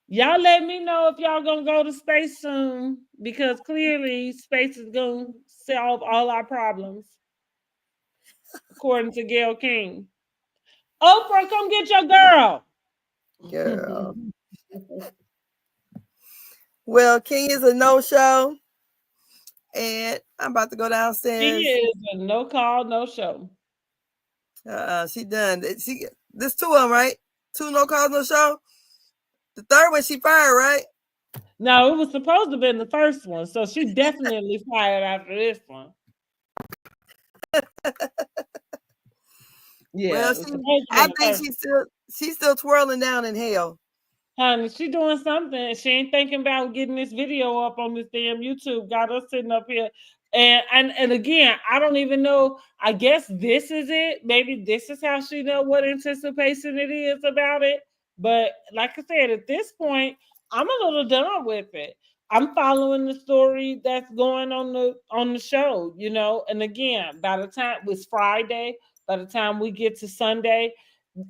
Y'all let me know if y'all gonna go to space soon because clearly space is gonna solve all our problems, according to Gail King. Oprah, come get your girl. Girl. Well, King is a no-show. And I'm about to go She downstairs. is a no call, no show. She done. This 2 of them, right? 2 no calls, no show. The third one she fired, right? No, it was supposed to have been the first one, so she definitely fired after this one. Yeah, Well, I think she's still twirling down in hell. Honey, she doing something. She ain't thinking about getting this video up on this damn YouTube. Got us sitting up here. And again, I don't even know. I guess this is it. Maybe this is how she know what anticipation it is about it. But like I said, at this point, I'm a little done with it. I'm following the story that's going on the show, you know. And again, by the time it was Friday, by the time we get to Sunday,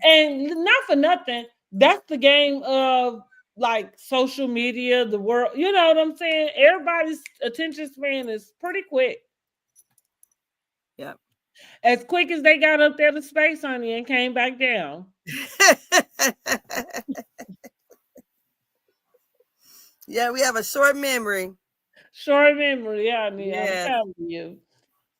and not for nothing, that's the game of like social media, the world. You know what I'm saying? Everybody's attention span is pretty quick. Yep. As quick as they got up there to space, honey, and came back down. Yeah, we have a short memory. Short memory, yeah, Yes. I'm telling you.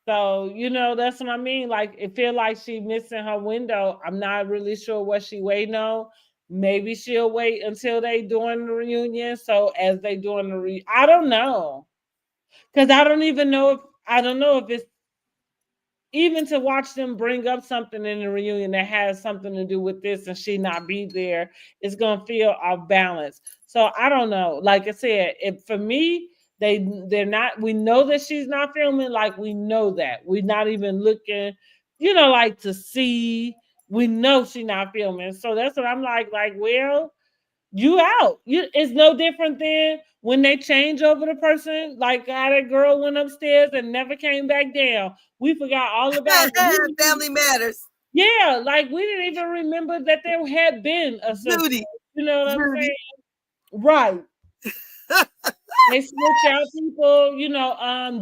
So, you know, that's what I mean. Like, it feel like she missing her window. I'm not really sure what she waiting on. Maybe she'll wait until they doing the reunion. So as they doing I don't know. Because I don't know if it's even to watch them bring up something in the reunion that has something to do with this and she not be there, it's gonna feel off balance. So I don't know. Like I said, if for me, they're not, we know that she's not filming, like we know that. We're not even looking, you know, like to see, we know she's not filming. So that's what I'm like, well, you out. It's no different than when they change over the person, like how that girl went upstairs and never came back down. We forgot all about it. Family Matters. Yeah, like we didn't even remember that there had been a Judy. You know what I'm saying? Right. They switch out people, you know,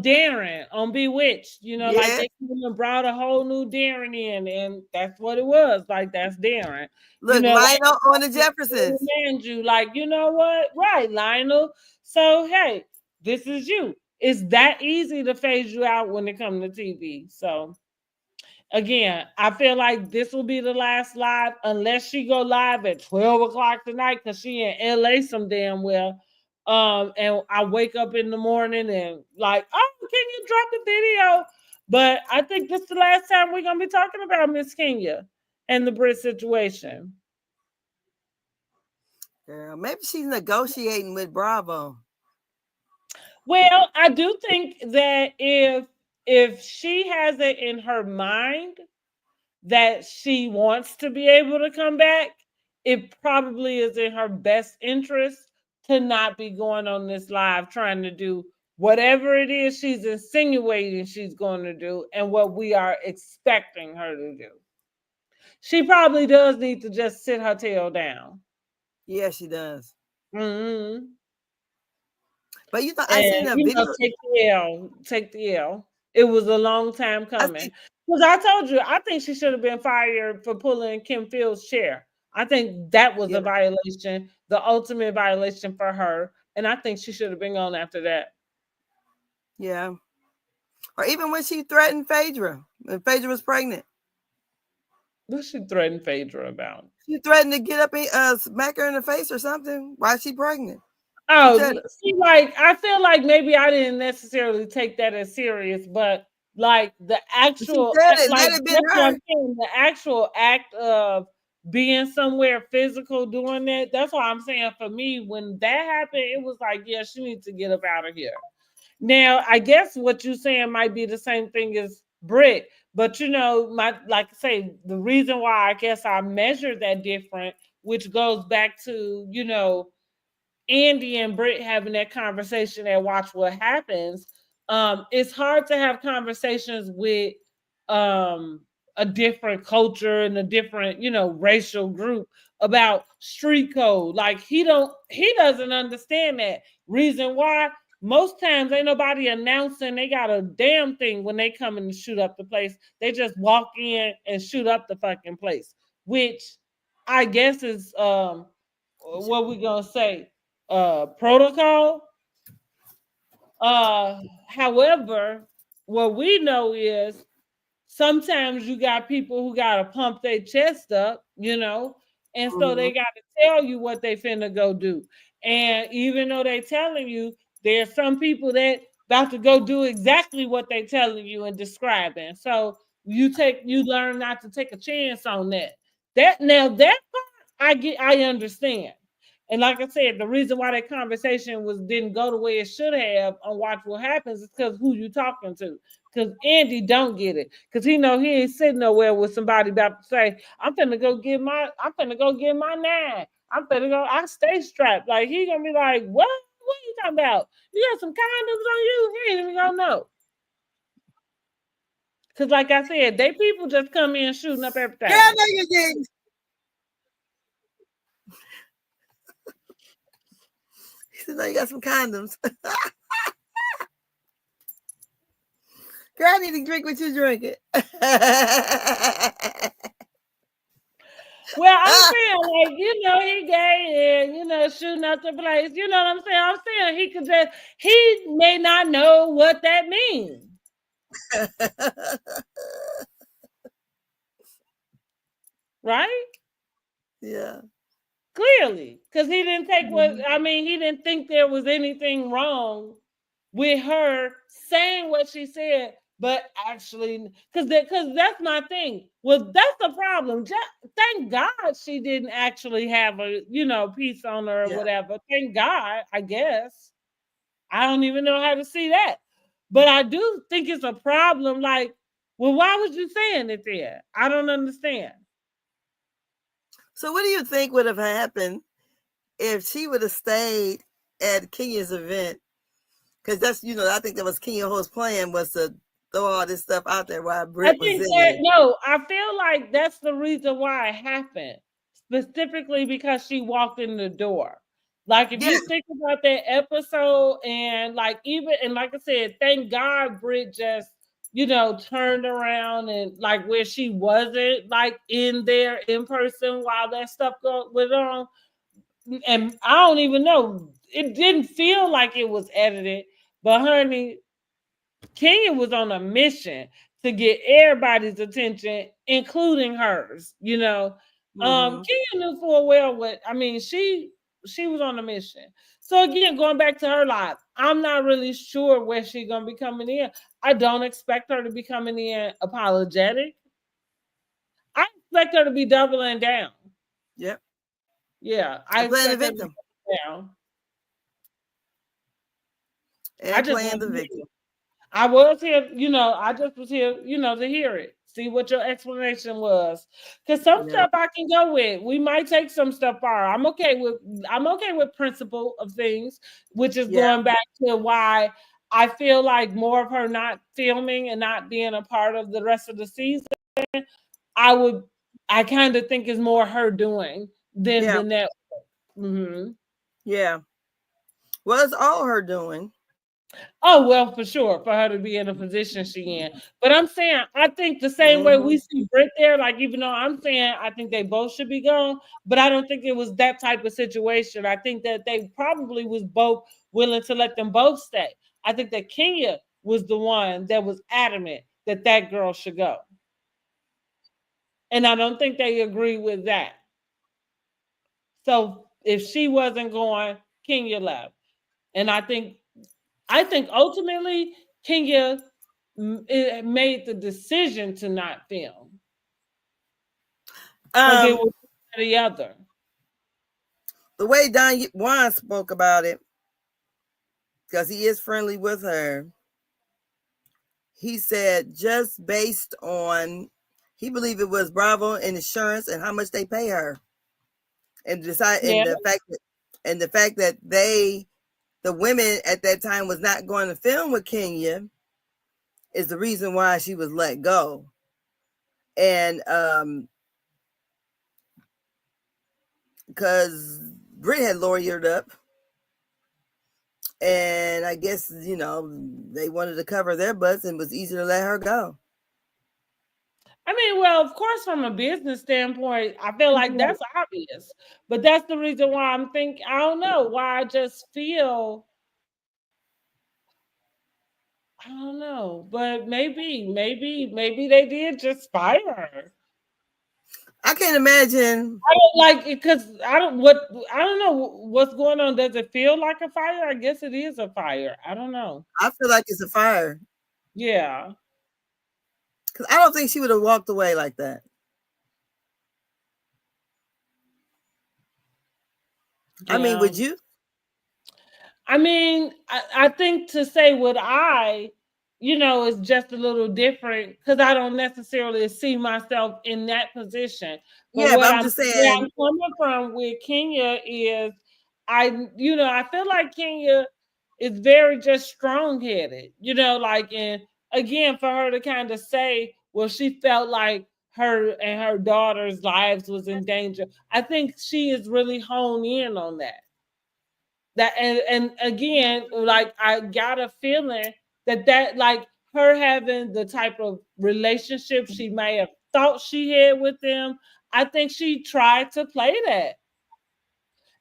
Darren on Bewitched, you know, like they even brought a whole new Darren in, and that's what it was. Like, that's Darren. Look, you know, Lionel on the Jeffersons. You like, you know what? Right, Lionel. So hey, this is you. It's that easy to phase you out when it comes to TV. So again, I feel like this will be the last live unless she go live at 12 o'clock tonight because she in LA some damn well. And I wake up in the morning and like, oh, can you drop the video? But I think this is the last time we're gonna be talking about Miss Kenya and the Brit situation. Girl, maybe she's negotiating with Bravo. Well, I do think that if she has it in her mind that she wants to be able to come back, it probably is in her best interest to not be going on this live trying to do whatever it is she's insinuating she's going to do and what we are expecting her to do. She probably does need to just sit her tail down. Yeah, she does. Mm-hmm. But you know, I seen a video. Take the L. Take the L. It was a long time coming. Because I told you, I think she should have been fired for pulling Kim Fields' chair. I think that was a violation, the ultimate violation for her. And I think she should have been gone after that. Yeah. Or even when she threatened Phaedra, when Phaedra was pregnant. What she threatened Phaedra about? She threatened to get up and smack her in the face or something while she pregnant. Oh, see, like, I feel like maybe I didn't necessarily take that as serious, but like the actual, the actual act of being somewhere physical doing that, that's why I'm saying for me, when that happened, it was like, yeah, she needs to get up out of here. Now, I guess what you're saying might be the same thing as Britt, but you know, like I say, the reason why I guess I measured that different, which goes back to, you know, Andy and Britt having that conversation at Watch What Happens. It's hard to have conversations with a different culture and a different, you know, racial group about street code. Like he doesn't understand that. Reason why most times ain't nobody announcing they got a damn thing when they come in to shoot up the place. They just walk in and shoot up the fucking place, which I guess is what we gonna say, protocol. However, what we know is sometimes you got people who gotta pump their chest up, you know, and so they gotta tell you what they finna go do. And even though they telling you, there's some people that about to go do exactly what they telling you and describing. So you learn not to take a chance on that. That part I understand. And like I said, the reason why that conversation didn't go the way it should have on Watch What Happens is because who you talking to. Because Andy don't get it. Because he know he ain't sitting nowhere with somebody about to say, I'm finna go get my 9. I'm finna go, I stay strapped. Like he gonna be like, what? What are you talking about? You got some condoms on you? He ain't even gonna know. Because like I said, they people just come in shooting up everything. Yeah, I know you did. He said, no, you got some condoms. Girl, I need to drink what you drinking. Well, I'm saying, like, you know, he gay and, you know, shooting up the place. You know what I'm saying? I'm saying he may not know what that means. Right? Yeah. Clearly. Because he didn't take he didn't think there was anything wrong with her saying what she said, but actually, because that's my thing. Well, that's the problem. Thank God she didn't actually have a, you know, piece on her or whatever. Thank God, I guess. I don't even know how to see that. But I do think it's a problem. Like, well, why was you saying it there? I don't understand. So what do you think would have happened if she would have stayed at Kenya's event? Because that's, you know, I think that was Kenya Ho's plan, was to throw all this stuff out there while Britt was in there. No, I feel like that's the reason why it happened. Specifically because she walked in the door. Like, if you think about that episode and like I said, thank God Britt just, you know, turned around and like where she wasn't like in there in person while that stuff went on. And I don't even know. It didn't feel like it was edited, but honey, Kenya was on a mission to get everybody's attention, including hers. You know, Kenya knew full well she was on a mission. So again, going back to her life, I'm not really sure where she's gonna be coming in. I don't expect her to be coming in apologetic. I expect her to be doubling down. Yep. Yeah, I playing the expect victim. Down. And playing the victim. I was here, you know, I just was here, you know, to hear it. See what your explanation was. Because some Yeah. stuff I can go with. We might take some stuff far. I'm okay with principle of things, which is Yeah. going back to why I feel like more of her not filming and not being a part of the rest of the season. I kind of think is more her doing than Yeah. the network. Mm-hmm. Yeah. Well, it's all her doing. Oh, well, for sure, for her to be in a position she in. But I'm saying, I think the same way we see Britt there, like even though I'm saying I think they both should be gone, but I don't think it was that type of situation. I think that they probably was both willing to let them both stay. I think that Kenya was the one that was adamant that that girl should go. And I don't think they agree with that. So if she wasn't going, Kenya left. And I think ultimately Kenya made the decision to not film. Because it was the other. The way Don Juan spoke about it, because he is friendly with her, he said just based on, he believed it was Bravo and insurance and how much they pay her, and the fact that the women at that time was not going to film with Kenya is the reason why she was let go. And because Britt had lawyered up, and I guess they wanted to cover their butts, and it was easier to let her go. I mean, well, of course, from a business standpoint, I feel like that's obvious. But that's the reason why I don't know, why I just feel, I don't know, but maybe they did just fire her. I can't imagine. I don't like it because I don't know what's going on. Does it feel like a fire? I guess it is a fire. I don't know. I feel like it's a fire. Yeah. Because I don't think she would have walked away like that. Yeah. I mean, would you? I mean, I think to say would I, is just a little different because I don't necessarily see myself in that position. But Yeah, what but I'm just saying. Where I'm coming from with Kenya is, I feel like Kenya is very just strong-headed, and again, for her to kind of say, well, she felt like her and her daughter's lives was in danger. I think she is really honed in on that. That and again, like I got a feeling that like her having the type of relationship she may have thought she had with them, I think she tried to play that.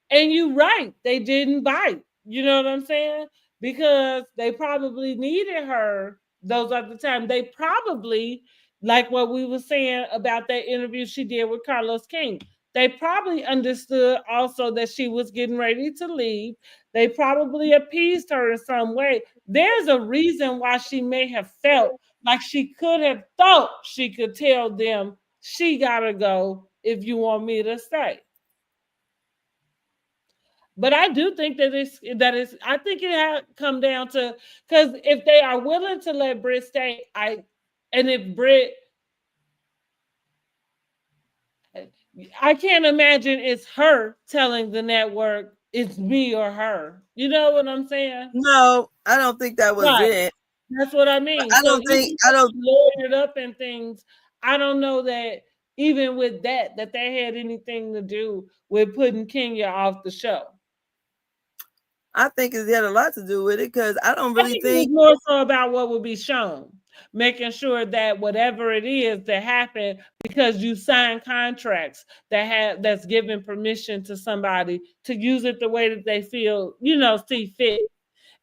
And you're right, they didn't bite. You know what I'm saying? Because they probably needed her those other times. They probably, like what we were saying about that interview she did with Carlos King, they probably understood also that she was getting ready to leave. They probably appeased her in some way. There's a reason why she may have felt like she could have thought she could tell them, she gotta go if you want me to stay. But I do think that I think it had come down to, because if they are willing to let Britt stay, and if Britt, I can't imagine it's her telling the network it's me or her. You know what I'm saying? No, I don't think that was it. That's what I mean. But I don't lawyered up and things. I don't know that even with that they had anything to do with putting Kenya off the show. I think it had a lot to do with it because I don't really think it was more so about what would be shown, making sure that whatever it is that happened, because you sign contracts that's giving permission to somebody to use it the way that they feel, see fit.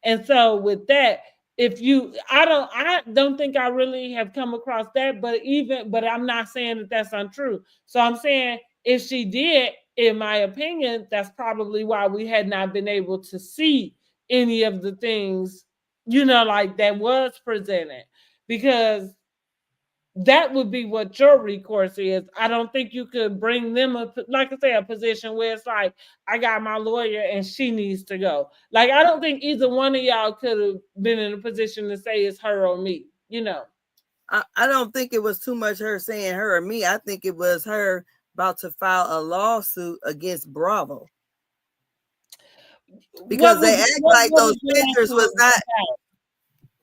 And so with that, I don't think I really have come across that, but I'm not saying that that's untrue. So I'm saying if she did, in my opinion, that's probably why we had not been able to see any of the things, like that was presented, because that would be what your recourse is. I don't think you could bring them a position where it's like, I got my lawyer and she needs to go. Like, I don't think either one of y'all could have been in a position to say it's her or me, I don't think it was too much her saying her or me. I think it was her about to file a lawsuit against Bravo because they act like those pictures was not.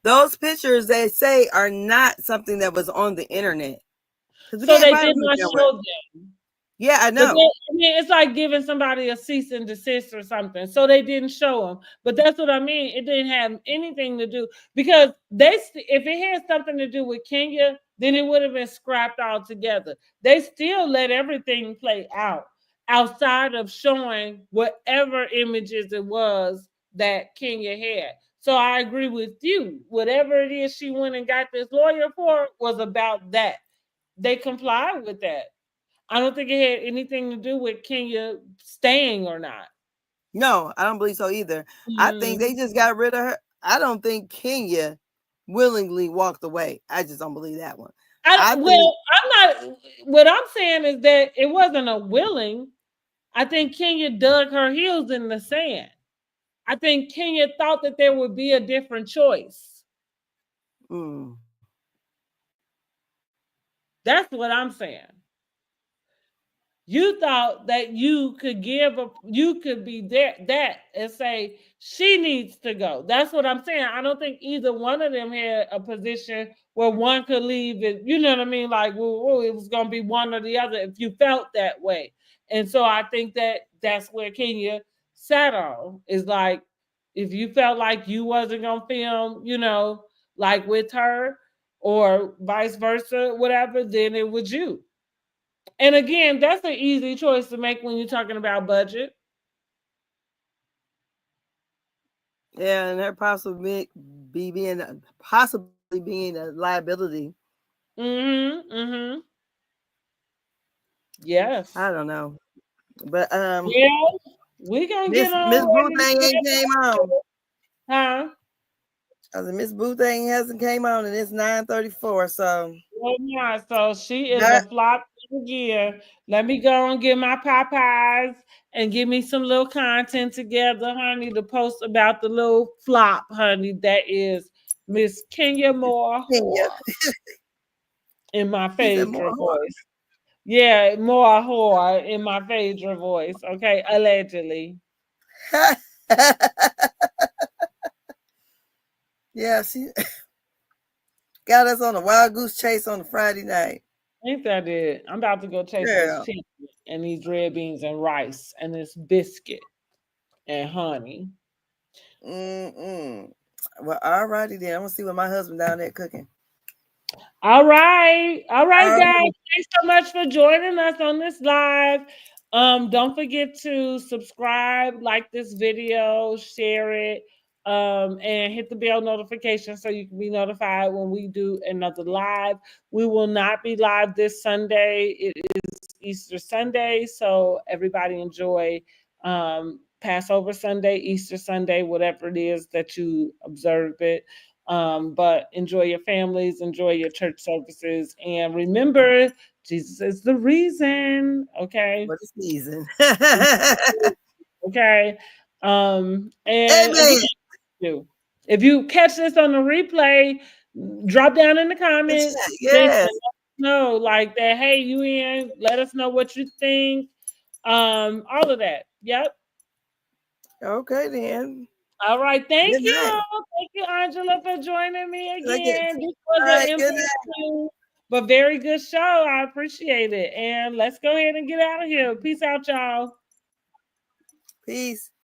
Those pictures they say are not something that was on the internet. So they did not show them. Yeah, I know. I mean, it's like giving somebody a cease and desist or something. So they didn't show them. But that's what I mean. It didn't have anything to do because if it had something to do with Kenya, then it would have been scrapped altogether. They still let everything play out outside of showing whatever images it was that Kenya had. So I agree with you. Whatever it is she went and got this lawyer for was about that. They complied with that. I don't think it had anything to do with Kenya staying or not. No, I don't believe so either. I think they just got rid of her. I don't think Kenya willingly walked away. I just don't believe that one. I'm not. What I'm saying is that it wasn't a willing. I think Kenya dug her heels in the sand. I think Kenya thought that there would be a different choice. That's what I'm saying. You thought that you could be that and say she needs to go. That's what I'm saying. I don't think either one of them had a position where one could leave it. You know what I mean? Like, well, it was going to be one or the other if you felt that way. And so I think that that's where Kenya sat on. Is like, if you felt like you wasn't going to film, you know, like with her or vice versa, whatever, then it was you. And again, that's an easy choice to make when you're talking about budget. Yeah, and her possibly being a liability. Yes. I don't know, but yeah, we gonna get on. Miss Boothang ain't came on. Huh? Miss Boothang hasn't came on, and it's 9:34. So. Well, yeah, so she is a flop again. Let me go and get my Popeyes and give me some little content together, honey, to post about the little flop, honey. That is Miss Kenya Moore in my favorite voice. Yeah, more whore in my favorite voice. Okay, allegedly. Yeah, she got us on a wild goose chase on a Friday night. Ain't that it? I'm about to go chase this chicken and these red beans and rice and this biscuit and honey. Well, all righty then. I'm gonna see what my husband down there cooking. All right, guys. Thanks so much for joining us on this live. Don't forget to subscribe, like this video, share it, and hit the bell notification so you can be notified when we do another live. We will not be live this Sunday. It is Easter Sunday, so everybody enjoy Passover Sunday, Easter Sunday, whatever it is that you observe it. But enjoy your families, enjoy your church services, and remember, Jesus is the reason. Okay. What is reason? Okay. And if you catch this on the replay, drop down in the comments. Yes. No, like that. Hey, you in? Let us know what you think. All of that. Yep. Okay then. All right, thank you. Thank you, Angela, for joining me again. This was an impromptu, but very good show. I appreciate it. And let's go ahead and get out of here. Peace out, y'all. Peace.